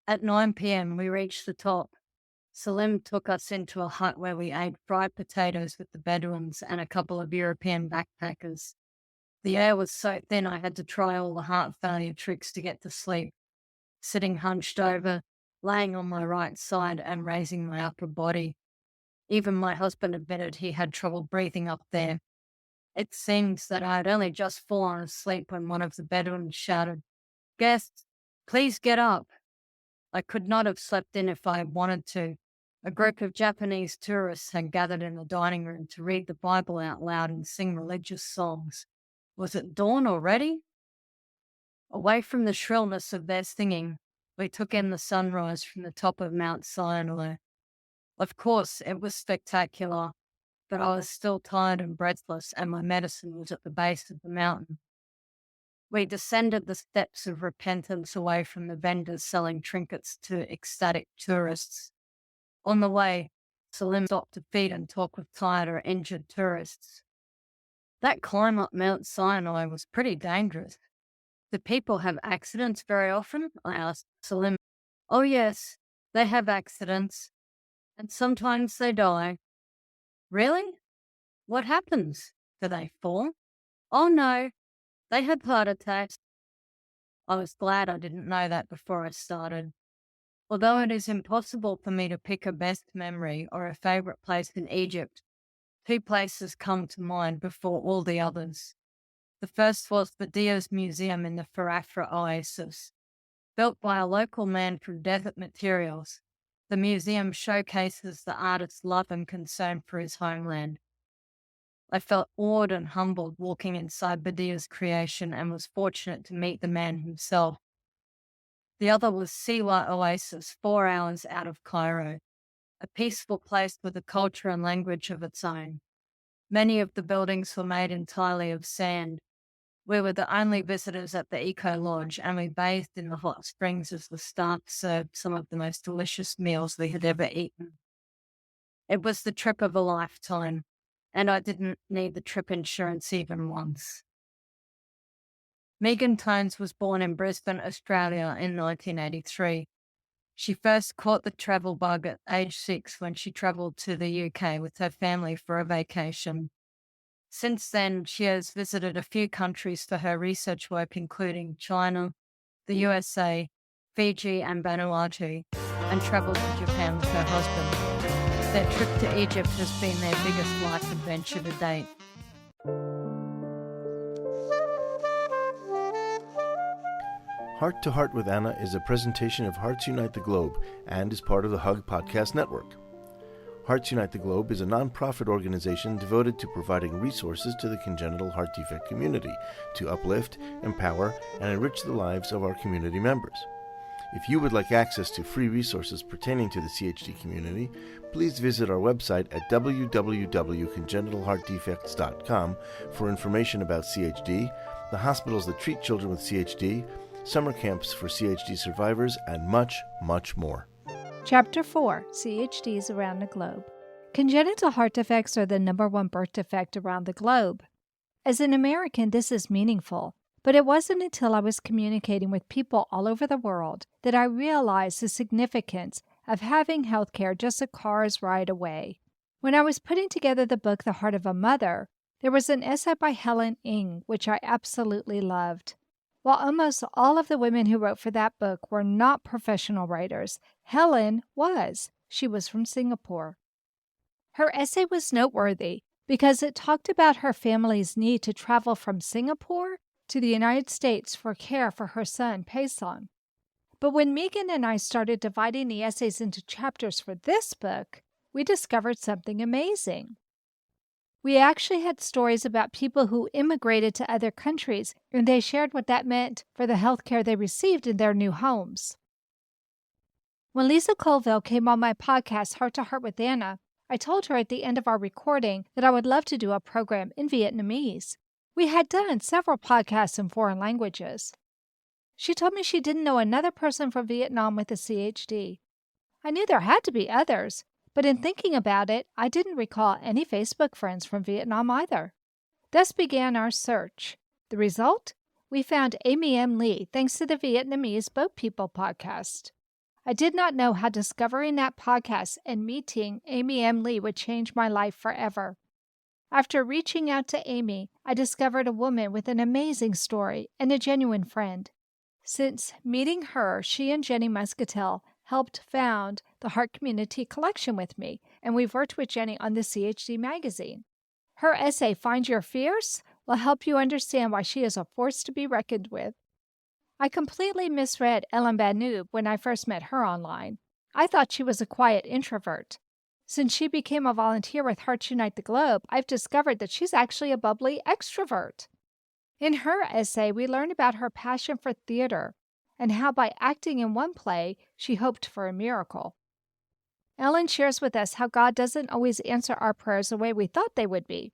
At 9 p.m, we reached the top. Salim took us into a hut where we ate fried potatoes with the Bedouins and a couple of European backpackers. The air was so thin I had to try all the heart failure tricks to get to sleep, sitting hunched over, laying on my right side and raising my upper body. Even my husband admitted he had trouble breathing up there. It seems that I had only just fallen asleep when one of the Bedouins shouted, "Guests, please get up." I could not have slept in if I had wanted to. A group of Japanese tourists had gathered in the dining room to read the Bible out loud and sing religious songs. Was it dawn already? Away from the shrillness of their singing, we took in the sunrise from the top of Mount Sinai. Of course, it was spectacular, but I was still tired and breathless, and my medicine was at the base of the mountain. We descended the steps of repentance away from the vendors selling trinkets to ecstatic tourists. On the way, Salim stopped to feed and talk with tired or injured tourists. That climb up Mount Sinai was pretty dangerous. Do people have accidents very often? I asked Salim. Oh yes, they have accidents, and sometimes they die. Really? What happens? Do they fall? Oh no, they have heart attacks. I was glad I didn't know that before I started. Although it is impossible for me to pick a best memory or a favorite place in Egypt, two places come to mind before all the others. The first was the Diaz Museum in the Farafra Oasis. Built by a local man from desert materials, the museum showcases the artist's love and concern for his homeland. I felt awed and humbled walking inside Badia's creation and was fortunate to meet the man himself. The other was Siwa Oasis, 4 hours out of Cairo, a peaceful place with a culture and language of its own. Many of the buildings were made entirely of sand. We were the only visitors at the Eco Lodge, and we bathed in the hot springs as the staff served some of the most delicious meals we had ever eaten. It was the trip of a lifetime, and I didn't need the trip insurance even once. Meagan was born in Brisbane, Australia in 1983. She first caught the travel bug at age 6 when she travelled to the UK with her family for a vacation. Since then, she has visited a few countries for her research work, including China, the USA, Fiji, and Vanuatu, and travelled to Japan with her husband. Their trip to Egypt has been their biggest life adventure to date. Heart to Heart with Anna is a presentation of Hearts Unite the Globe and is part of the Hug Podcast Network. Hearts Unite the Globe is a non-profit organization devoted to providing resources to the congenital heart defect community to uplift, empower, and enrich the lives of our community members. If you would like access to free resources pertaining to the CHD community, please visit our website at www.congenitalheartdefects.com for information about CHD, the hospitals that treat children with CHD, summer camps for CHD survivors, and much, much more. Chapter 4, CHDs around the globe. Congenital heart defects are the #1 birth defect around the globe. As an American, this is meaningful, but it wasn't until I was communicating with people all over the world that I realized the significance of having health care just a car's ride away. When I was putting together the book The Heart of a Mother, there was an essay by Helen Ng, which I absolutely loved. While almost all of the women who wrote for that book were not professional writers, Helen was. She was from Singapore. Her essay was noteworthy because it talked about her family's need to travel from Singapore to the United States for care for her son, Payson. But when Meagan and I started dividing the essays into chapters for this book, we discovered something amazing. We actually had stories about people who immigrated to other countries, and they shared what that meant for the health care they received in their new homes. When Lisa Colville came on my podcast, Heart to Heart with Anna, I told her at the end of our recording that I would love to do a program in Vietnamese. We had done several podcasts in foreign languages. She told me she didn't know another person from Vietnam with a CHD. I knew there had to be others, but in thinking about it, I didn't recall any Facebook friends from Vietnam either. Thus began our search. The result? We found Amy M. Lee, thanks to the Vietnamese Boat People podcast. I did not know how discovering that podcast and meeting Amy M. Lee would change my life forever. After reaching out to Amy, I discovered a woman with an amazing story and a genuine friend. Since meeting her, she and Jenny Muscatel helped found the Heart Community Collection with me, and we've worked with Jenny on the CHD magazine. Her essay, Find Your Fierce, will help you understand why she is a force to be reckoned with. I completely misread Ellen Banoob when I first met her online. I thought she was a quiet introvert. Since she became a volunteer with Hearts Unite the Globe, I've discovered that she's actually a bubbly extrovert. In her essay, we learn about her passion for theater and how by acting in one play, she hoped for a miracle. Ellen shares with us how God doesn't always answer our prayers the way we thought they would be.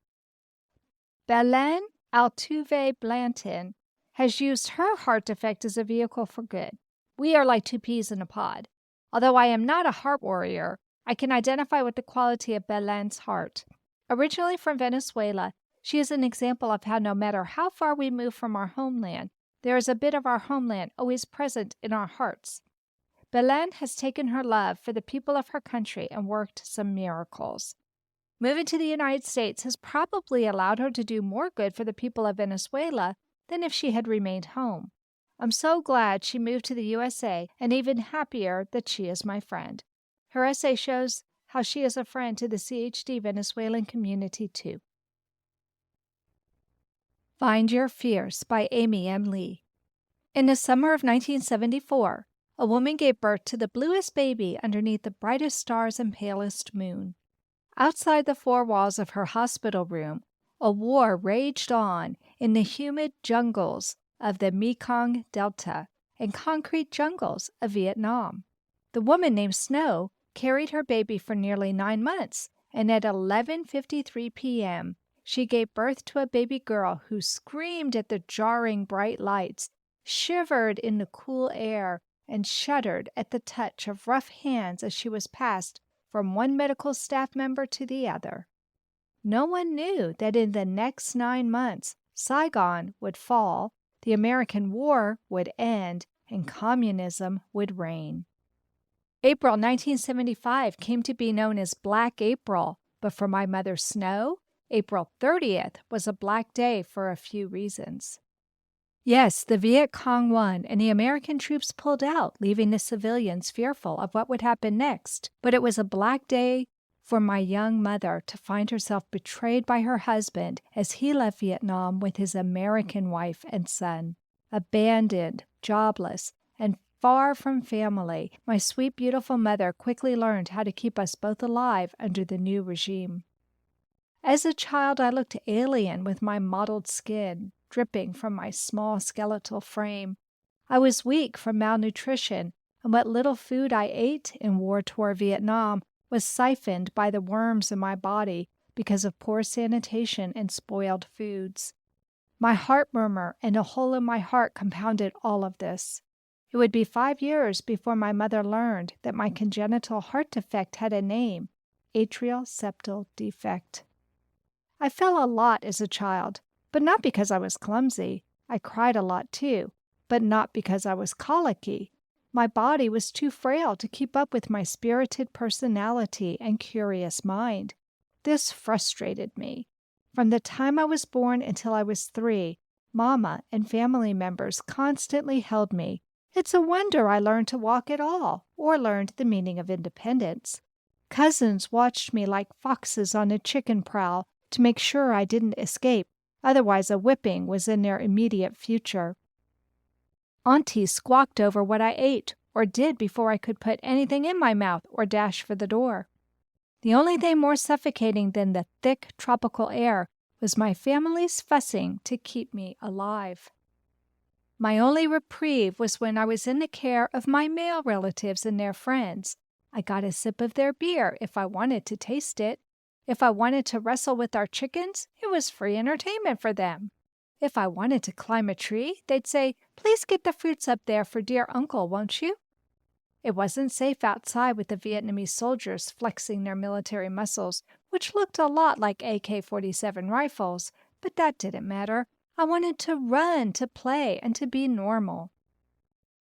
Belen Altuve Blanton has used her heart defect as a vehicle for good. We are like two peas in a pod. Although I am not a heart warrior, I can identify with the quality of Belen's heart. Originally from Venezuela, she is an example of how no matter how far we move from our homeland, there is a bit of our homeland always present in our hearts. Belen has taken her love for the people of her country and worked some miracles. Moving to the United States has probably allowed her to do more good for the people of Venezuela than if she had remained home. I'm so glad she moved to the USA and even happier that she is my friend. Her essay shows how she is a friend to the CHD Venezuelan community too. Find Your Fierce by Amy M. Lee. In the summer of 1974, a woman gave birth to the bluest baby underneath the brightest stars and palest moon. Outside the four walls of her hospital room, a war raged on in the humid jungles of the Mekong Delta and concrete jungles of Vietnam. The woman named Snow carried her baby for nearly 9 months, and at 11:53 p.m., she gave birth to a baby girl who screamed at the jarring bright lights, shivered in the cool air, and shuddered at the touch of rough hands as she was passed from one medical staff member to the other. No one knew that in the next 9 months, Saigon would fall, the American War would end, and communism would reign. April 1975 came to be known as Black April, but for my mother Snow, April 30th was a black day for a few reasons. Yes, the Viet Cong won, and the American troops pulled out, leaving the civilians fearful of what would happen next. But it was a black day for my young mother to find herself betrayed by her husband as he left Vietnam with his American wife and son. Abandoned, jobless, and far from family, my sweet, beautiful mother quickly learned how to keep us both alive under the new regime. As a child, I looked alien with my mottled skin dripping from my small skeletal frame. I was weak from malnutrition, and what little food I ate in war-torn Vietnam was siphoned by the worms in my body because of poor sanitation and spoiled foods. My heart murmur and a hole in my heart compounded all of this. It would be 5 years before my mother learned that my congenital heart defect had a name, atrial septal defect. I fell a lot as a child, but not because I was clumsy. I cried a lot too, but not because I was colicky. My body was too frail to keep up with my spirited personality and curious mind. This frustrated me. From the time I was born until I was 3, Mama and family members constantly held me. It's a wonder I learned to walk at all or learned the meaning of independence. Cousins watched me like foxes on a chicken prowl to make sure I didn't escape, otherwise a whipping was in their immediate future. Aunties squawked over what I ate or did before I could put anything in my mouth or dash for the door. The only thing more suffocating than the thick tropical air was my family's fussing to keep me alive. My only reprieve was when I was in the care of my male relatives and their friends. I got a sip of their beer if I wanted to taste it. If I wanted to wrestle with our chickens, it was free entertainment for them. If I wanted to climb a tree, they'd say, "Please get the fruits up there for dear uncle, won't you?" It wasn't safe outside with the Vietnamese soldiers flexing their military muscles, which looked a lot like AK-47 rifles, but that didn't matter. I wanted to run, to play, and to be normal.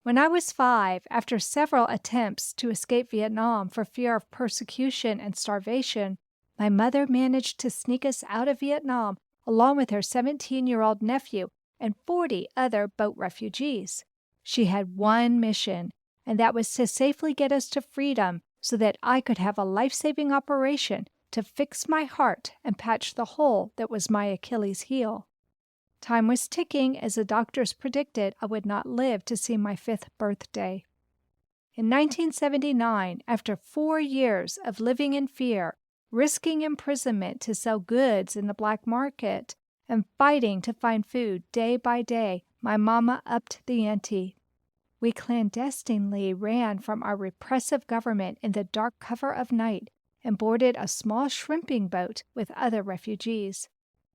When I was 5, after several attempts to escape Vietnam for fear of persecution and starvation, my mother managed to sneak us out of Vietnam along with her 17-year-old nephew and 40 other boat refugees. She had one mission, and that was to safely get us to freedom so that I could have a life-saving operation to fix my heart and patch the hole that was my Achilles heel. Time was ticking as the doctors predicted I would not live to see my 5th birthday. In 1979, after 4 years of living in fear, risking imprisonment to sell goods in the black market, and fighting to find food day by day, my mama upped the ante. We clandestinely ran from our repressive government in the dark cover of night and boarded a small shrimping boat with other refugees.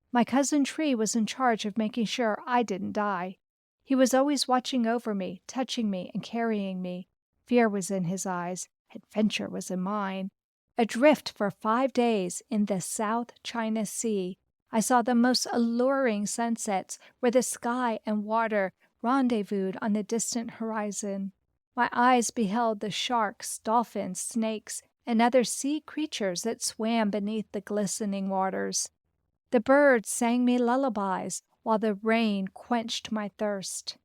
My cousin Tree was in charge of making sure I didn't die. He was always watching over me, touching me, and carrying me. Fear was in his eyes. Adventure was in mine. Adrift for 5 days in the South China Sea, I saw the most alluring sunsets where the sky and water rendezvoused on the distant horizon. My eyes beheld the sharks, dolphins, snakes, and other sea creatures that swam beneath the glistening waters. The birds sang me lullabies while the rain quenched my thirst.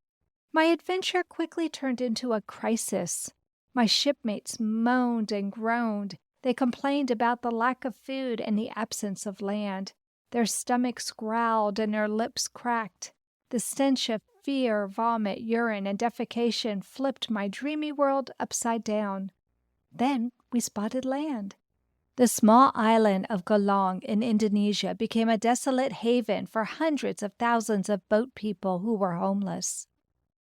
My adventure quickly turned into a crisis. My shipmates moaned and groaned. They complained about the lack of food and the absence of land. Their stomachs growled and their lips cracked. The stench of fear, vomit, urine, and defecation flipped my dreamy world upside down. Then we spotted land. The small island of Golong in Indonesia became a desolate haven for hundreds of thousands of boat people who were homeless.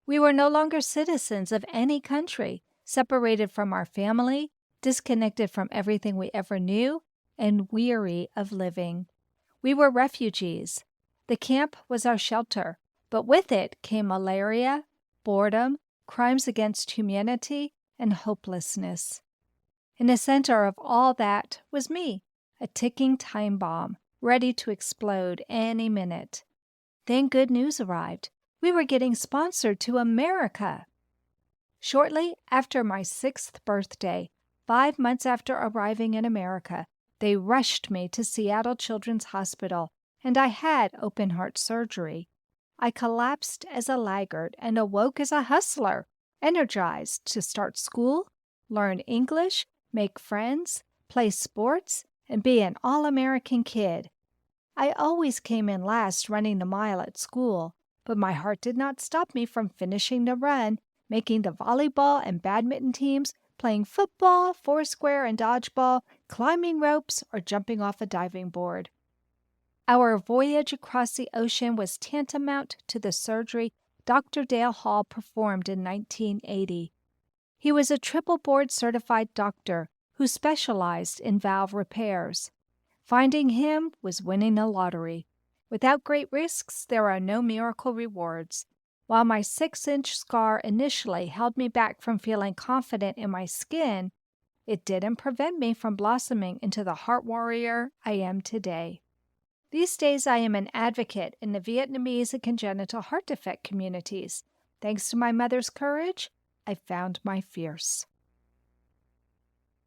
We were no longer citizens of any country, separated from our family, disconnected from everything we ever knew, and weary of living. We were refugees. The camp was our shelter, but with it came malaria, boredom, crimes against humanity, and hopelessness. In the center of all that was me, a ticking time bomb, ready to explode any minute. Then good news arrived. We were getting sponsored to America. Shortly after my 6th birthday, 5 months after arriving in America, they rushed me to Seattle Children's Hospital, and I had open-heart surgery. I collapsed as a laggard and awoke as a hustler, energized to start school, learn English, make friends, play sports, and be an all-American kid. I always came in last running the mile at school, but my heart did not stop me from finishing the run, making the volleyball and badminton teams, playing football, foursquare, and dodgeball, climbing ropes, or jumping off a diving board. Our voyage across the ocean was tantamount to the surgery Dr. Dale Hall performed in 1980. He was a triple board-certified doctor who specialized in valve repairs. Finding him was winning the lottery. Without great risks, there are no miracle rewards. While my 6-inch scar initially held me back from feeling confident in my skin, it didn't prevent me from blossoming into the heart warrior I am today. These days, I am an advocate in the Vietnamese and congenital heart defect communities. Thanks to my mother's courage, I found my fierce.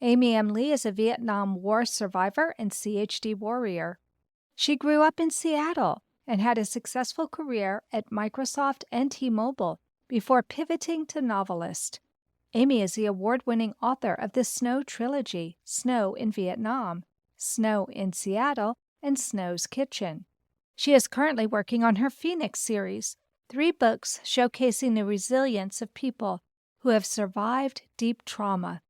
Amy M. Lee is a Vietnam War survivor and CHD warrior. She grew up in Seattle, and had a successful career at Microsoft and T-Mobile before pivoting to novelist. Amy is the award-winning author of the Snow trilogy, Snow in Vietnam, Snow in Seattle, and Snow's Kitchen. She is currently working on her Phoenix series, 3 books showcasing the resilience of people who have survived deep trauma.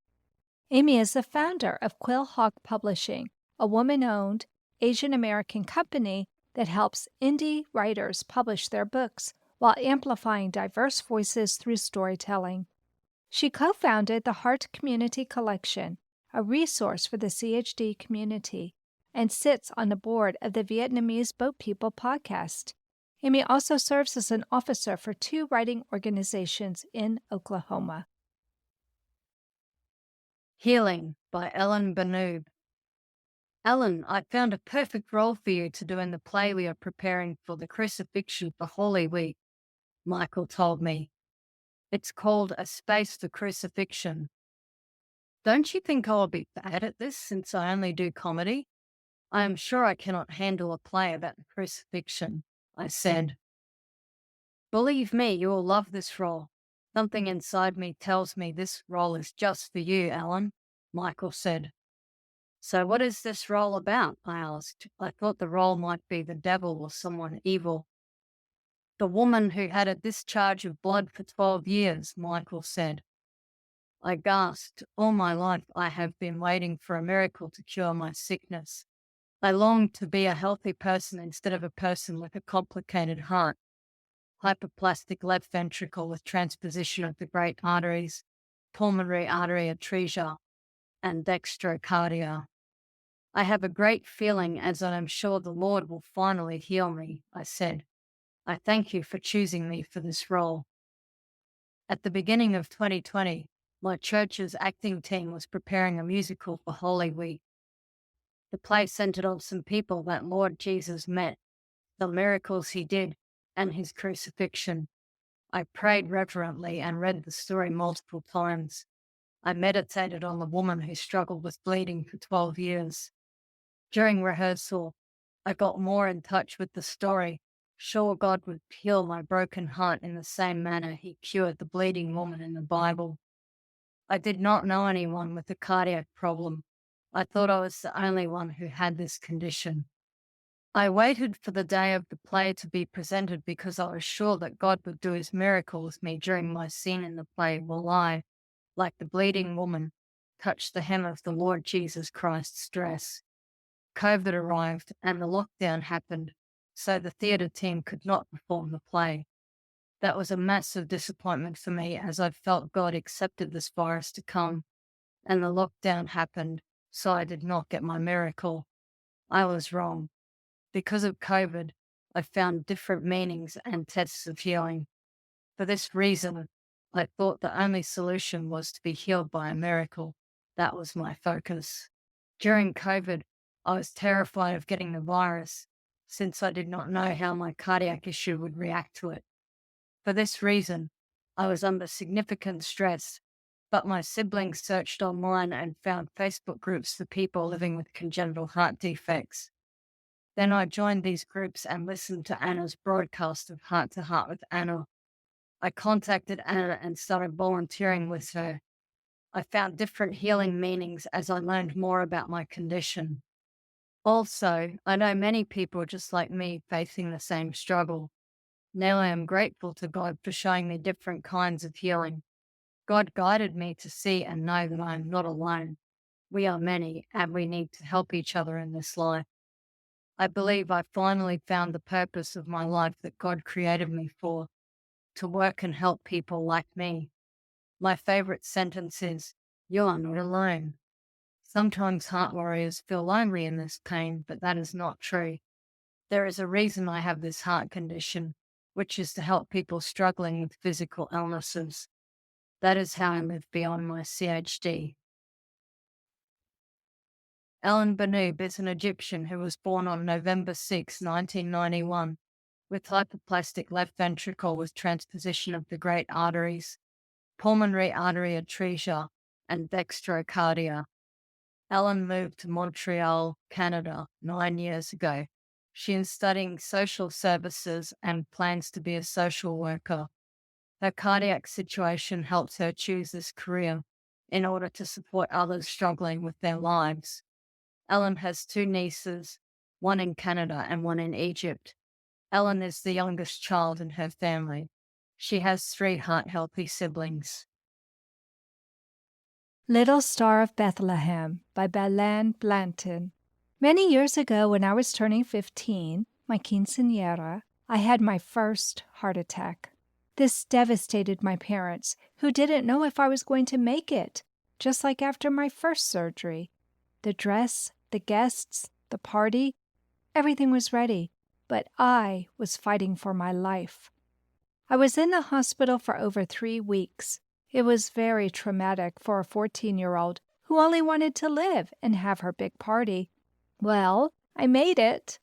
Amy is the founder of Quill Hawk Publishing, a woman-owned Asian American company that helps indie writers publish their books while amplifying diverse voices through storytelling. She co-founded the Heart Community Collection, a resource for the CHD community, and sits on the board of the Vietnamese Boat People podcast. Amy also serves as an officer for 2 writing organizations in Oklahoma. Healing by Ellen Benoob. Ellen, I found a perfect role for you to do in the play we are preparing for the crucifixion for Holy Week, Michael told me. It's called A Space for Crucifixion. Don't you think I'll be bad at this since I only do comedy? I am sure I cannot handle a play about the crucifixion, I said. Believe me, you will love this role. Something inside me tells me this role is just for you, Ellen, Michael said. So what is this role about? I asked. I thought the role might be the devil or someone evil. The woman who had a discharge of blood for 12 years, Michael said. I gasped. All my life I have been waiting for a miracle to cure my sickness. I longed to be a healthy person instead of a person with a complicated heart. Hyperplastic left ventricle with transposition of the great arteries, pulmonary artery atresia, and dextrocardia. I have a great feeling as I am sure the Lord will finally heal me, I said. I thank you for choosing me for this role. At the beginning of 2020, my church's acting team was preparing a musical for Holy Week. The play centered on some people that Lord Jesus met, the miracles he did, and his crucifixion. I prayed reverently and read the story multiple times. I meditated on the woman who struggled with bleeding for 12 years. During rehearsal, I got more in touch with the story, sure God would heal my broken heart in the same manner he cured the bleeding woman in the Bible. I did not know anyone with a cardiac problem. I thought I was the only one who had this condition. I waited for the day of the play to be presented because I was sure that God would do his miracle with me during my scene in the play while I, like the bleeding woman, touched the hem of the Lord Jesus Christ's dress. COVID arrived and the lockdown happened, so the theatre team could not perform the play. That was a massive disappointment for me as I felt God accepted this virus to come, and the lockdown happened, so I did not get my miracle. I was wrong. Because of COVID, I found different meanings and tests of healing. For this reason, I thought the only solution was to be healed by a miracle. That was my focus. During COVID, I was terrified of getting the virus, since I did not know how my cardiac issue would react to it. For this reason, I was under significant stress, but my siblings searched online and found Facebook groups for people living with congenital heart defects. Then I joined these groups and listened to Anna's broadcast of Heart to Heart with Anna. I contacted Anna and started volunteering with her. I found different healing meanings as I learned more about my condition. Also, I know many people just like me facing the same struggle. Now I am grateful to God for showing me different kinds of healing. God guided me to see and know that I am not alone. We are many and we need to help each other in this life. I believe I finally found the purpose of my life that God created me for, to work and help people like me. My favorite sentence is, "You are not alone." Sometimes heart warriors feel lonely in this pain, but that is not true. There is a reason I have this heart condition, which is to help people struggling with physical illnesses. That is how I live beyond my CHD. Ellen Benoob is an Egyptian who was born on November 6, 1991, with hyperplastic left ventricle with transposition of the great arteries, pulmonary artery atresia, and dextrocardia. Ellen moved to Montreal, Canada, 9 years ago. She is studying social services and plans to be a social worker. Her cardiac situation helps her choose this career in order to support others struggling with their lives. Ellen has two nieces, one in Canada and one in Egypt. Ellen is the youngest child in her family. She has 3 heart-healthy siblings. Little Star of Bethlehem by Belen Blanton. Many years ago, when I was turning 15, my quinceañera, I had my first heart attack. This devastated my parents, who didn't know if I was going to make it, just like after my first surgery. The dress, the guests, the party, everything was ready, but I was fighting for my life. I was in the hospital for over 3 weeks. It was very traumatic for a 14-year-old who only wanted to live and have her big party. Well, I made it.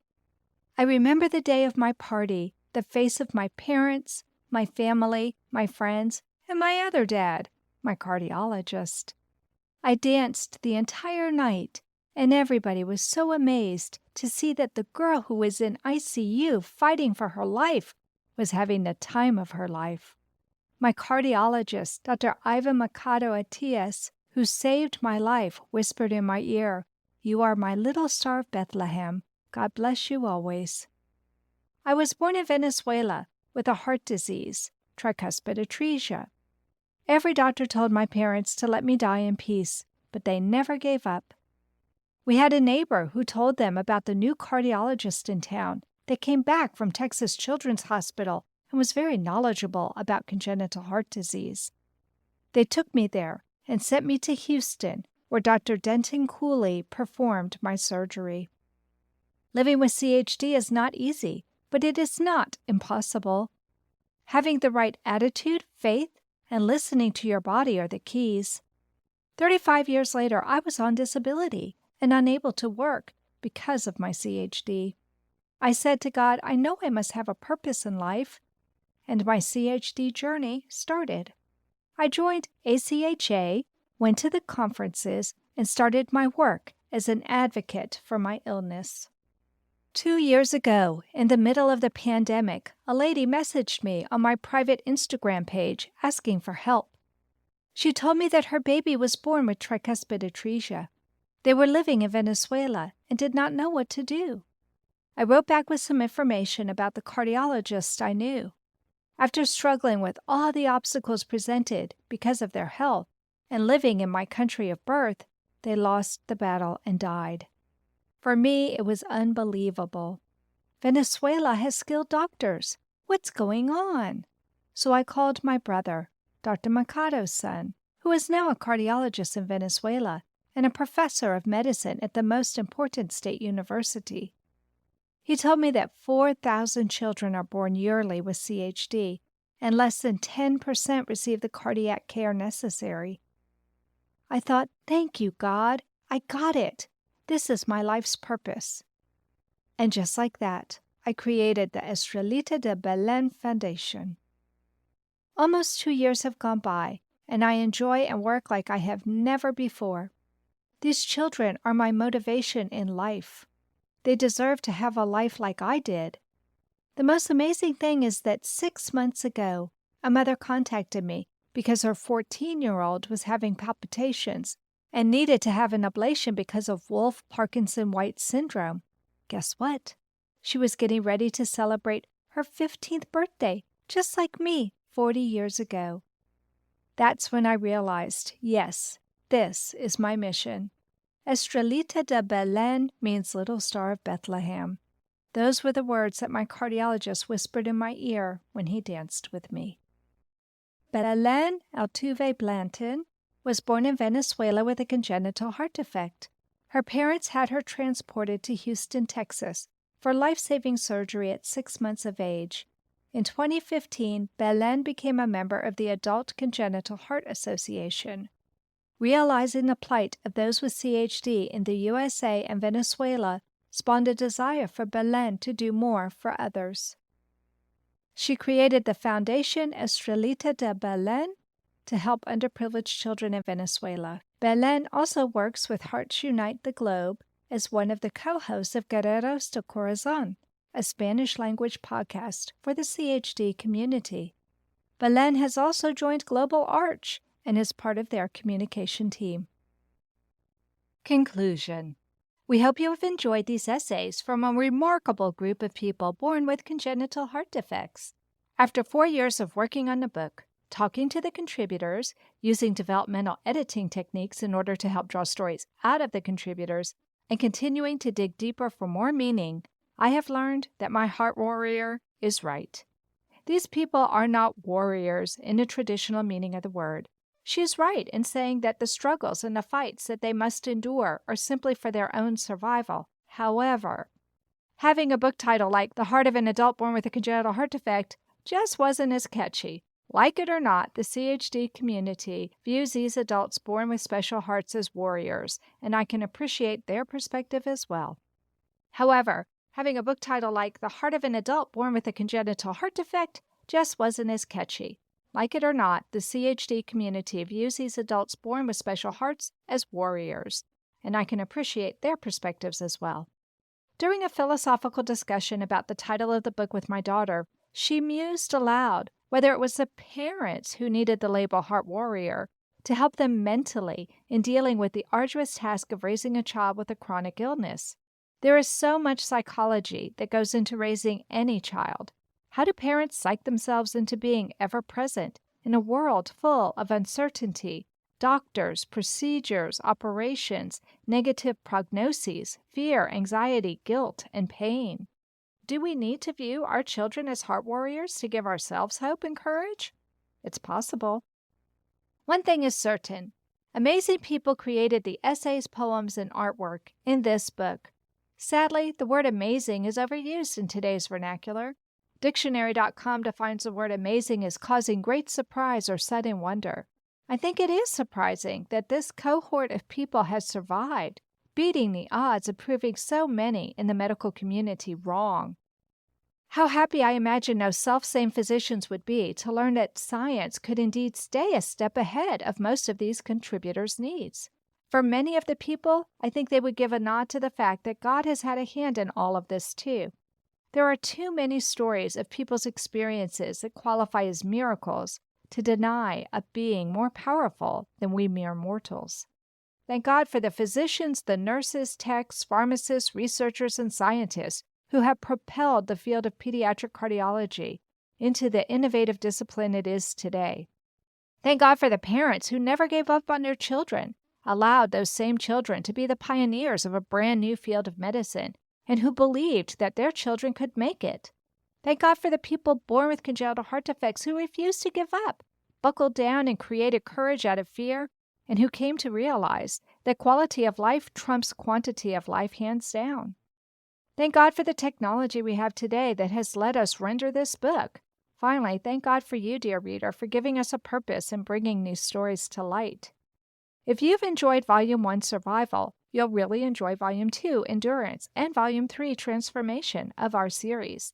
I remember the day of my party, the face of my parents, my family, my friends, and my other dad, my cardiologist. I danced the entire night, and everybody was so amazed to see that the girl who was in ICU fighting for her life was having the time of her life. My cardiologist, Dr. Ivan Mikado Atias, who saved my life, whispered in my ear, "You are my little star of Bethlehem. God bless you always." I was born in Venezuela with a heart disease, tricuspid atresia. Every doctor told my parents to let me die in peace, but they never gave up. We had a neighbor who told them about the new cardiologist in town that came back from Texas Children's Hospital and was very knowledgeable about congenital heart disease. They took me there and sent me to Houston, where Dr. Denton Cooley performed my surgery. Living with CHD is not easy, but it is not impossible. Having the right attitude, faith, and listening to your body are the keys. 35 years later, I was on disability and unable to work because of my CHD. I said to God, I know I must have a purpose in life, and my CHD journey started. I joined ACHA, went to the conferences, and started my work as an advocate for my illness. 2 years ago, in the middle of the pandemic, a lady messaged me on my private Instagram page asking for help. She told me that her baby was born with tricuspid atresia. They were living in Venezuela and did not know what to do. I wrote back with some information about the cardiologist I knew. After struggling with all the obstacles presented because of their health and living in my country of birth, they lost the battle and died. For me, it was unbelievable. Venezuela has skilled doctors. What's going on? So I called my brother, Dr. Mikado's son, who is now a cardiologist in Venezuela and a professor of medicine at the most important state university. He told me that 4,000 children are born yearly with CHD, and less than 10% receive the cardiac care necessary. I thought, thank you, God. I got it. This is my life's purpose. And just like that, I created the Estrellita de Belén Foundation. Almost 2 years have gone by, and I enjoy and work like I have never before. These children are my motivation in life. They deserve to have a life like I did. The most amazing thing is that 6 months ago, a mother contacted me because her 14-year-old was having palpitations and needed to have an ablation because of Wolff-Parkinson-White syndrome. Guess what? She was getting ready to celebrate her 15th birthday, just like me 40 years ago. That's when I realized, yes, this is my mission. Estrellita de Belén means Little Star of Bethlehem. Those were the words that my cardiologist whispered in my ear when he danced with me. Belén Altuve Blanton was born in Venezuela with a congenital heart defect. Her parents had her transported to Houston, Texas, for life-saving surgery at 6 months of age. In 2015, Belén became a member of the Adult Congenital Heart Association. Realizing the plight of those with CHD in the USA and Venezuela spawned a desire for Belén to do more for others. She created the Foundation Estrellita de Belén to help underprivileged children in Venezuela. Belén also works with Hearts Unite the Globe as one of the co-hosts of Guerreros de Corazon, a Spanish-language podcast for the CHD community. Belen has also joined Global Arch and is part of their communication team. Conclusion. We hope you have enjoyed these essays from a remarkable group of people born with congenital heart defects. After 4 years of working on the book, talking to the contributors, using developmental editing techniques in order to help draw stories out of the contributors, and continuing to dig deeper for more meaning, I have learned that my heart warrior is right. These people are not warriors in the traditional meaning of the word. She is right in saying that the struggles and the fights that they must endure are simply for their own survival. However, having a book title like The Heart of an Adult Born with a Congenital Heart Defect just wasn't as catchy. Like it or not, the CHD community views these adults born with special hearts as warriors, and I can appreciate their perspective as well. However, having a book title like The Heart of an Adult Born with a Congenital Heart Defect just wasn't as catchy. Like it or not, the CHD community views these adults born with special hearts as warriors, and I can appreciate their perspectives as well. During a philosophical discussion about the title of the book with my daughter, she mused aloud whether it was the parents who needed the label heart warrior to help them mentally in dealing with the arduous task of raising a child with a chronic illness. There is so much psychology that goes into raising any child. How do parents psych themselves into being ever present in a world full of uncertainty, doctors, procedures, operations, negative prognoses, fear, anxiety, guilt, and pain? Do we need to view our children as heart warriors to give ourselves hope and courage? It's possible. One thing is certain. Amazing people created the essays, poems, and artwork in this book. Sadly, the word amazing is overused in today's vernacular. Dictionary.com defines the word amazing as causing great surprise or sudden wonder. I think it is surprising that this cohort of people has survived, beating the odds of proving so many in the medical community wrong. How happy I imagine those self-same physicians would be to learn that science could indeed stay a step ahead of most of these contributors' needs. For many of the people, I think they would give a nod to the fact that God has had a hand in all of this too. There are too many stories of people's experiences that qualify as miracles to deny a being more powerful than we mere mortals. Thank God for the physicians, the nurses, techs, pharmacists, researchers, and scientists who have propelled the field of pediatric cardiology into the innovative discipline it is today. Thank God for the parents who never gave up on their children, allowed those same children to be the pioneers of a brand new field of medicine, and who believed that their children could make it. Thank God for the people born with congenital heart defects who refused to give up, buckled down and created courage out of fear, and who came to realize that quality of life trumps quantity of life hands down. Thank God for the technology we have today that has let us render this book. Finally, thank God for you, dear reader, for giving us a purpose in bringing these stories to light. If you've enjoyed Volume 1, Survival, you'll really enjoy Volume 2, Endurance, and Volume 3, Transformation of our series.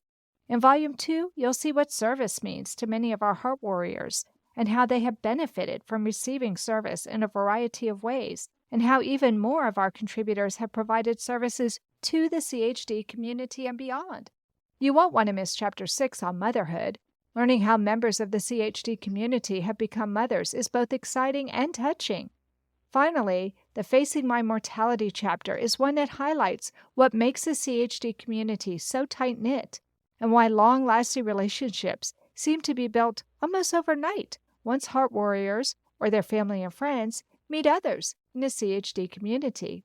In Volume 2, you'll see what service means to many of our heart warriors and how they have benefited from receiving service in a variety of ways, and how even more of our contributors have provided services to the CHD community and beyond. You won't want to miss Chapter 6 on motherhood. Learning how members of the CHD community have become mothers is both exciting and touching. Finally, the Facing My Mortality chapter is one that highlights what makes the CHD community so tight-knit and why long-lasting relationships seem to be built almost overnight once heart warriors or their family and friends meet others in the CHD community.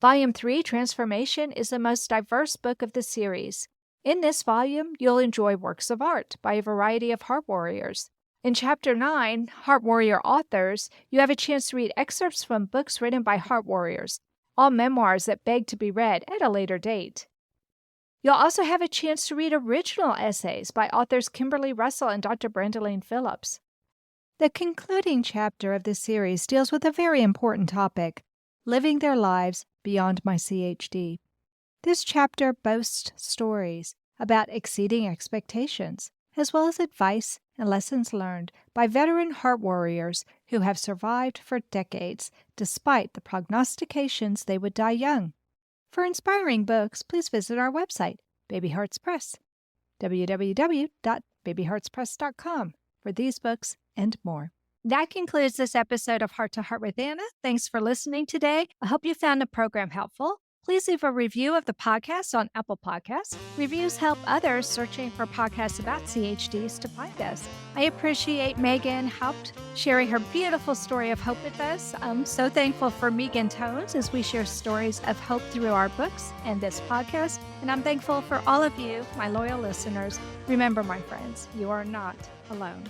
Volume 3, Transformation, is the most diverse book of the series. In this volume, you'll enjoy works of art by a variety of heart warriors. In Chapter 9, Heart Warrior Authors, you have a chance to read excerpts from books written by heart warriors, all memoirs that beg to be read at a later date. You'll also have a chance to read original essays by authors Kimberly Russell and Dr. Brandeline Phillips. The concluding chapter of this series deals with a very important topic, living their lives beyond my CHD. This chapter boasts stories about exceeding expectations, as well as advice and lessons learned by veteran heart warriors who have survived for decades, despite the prognostications they would die young. For inspiring books, please visit our website, Baby Hearts Press, www.babyheartspress.com, for these books and more. That concludes this episode of Heart to Heart with Anna. Thanks for listening today. I hope you found the program helpful. Please leave a review of the podcast on Apple Podcasts. Reviews help others searching for podcasts about CHDs to find us. I appreciate Megan Houpt sharing her beautiful story of hope with us. I'm so thankful for Meagan Tones as we share stories of hope through our books and this podcast. And I'm thankful for all of you, my loyal listeners. Remember, my friends, you are not alone.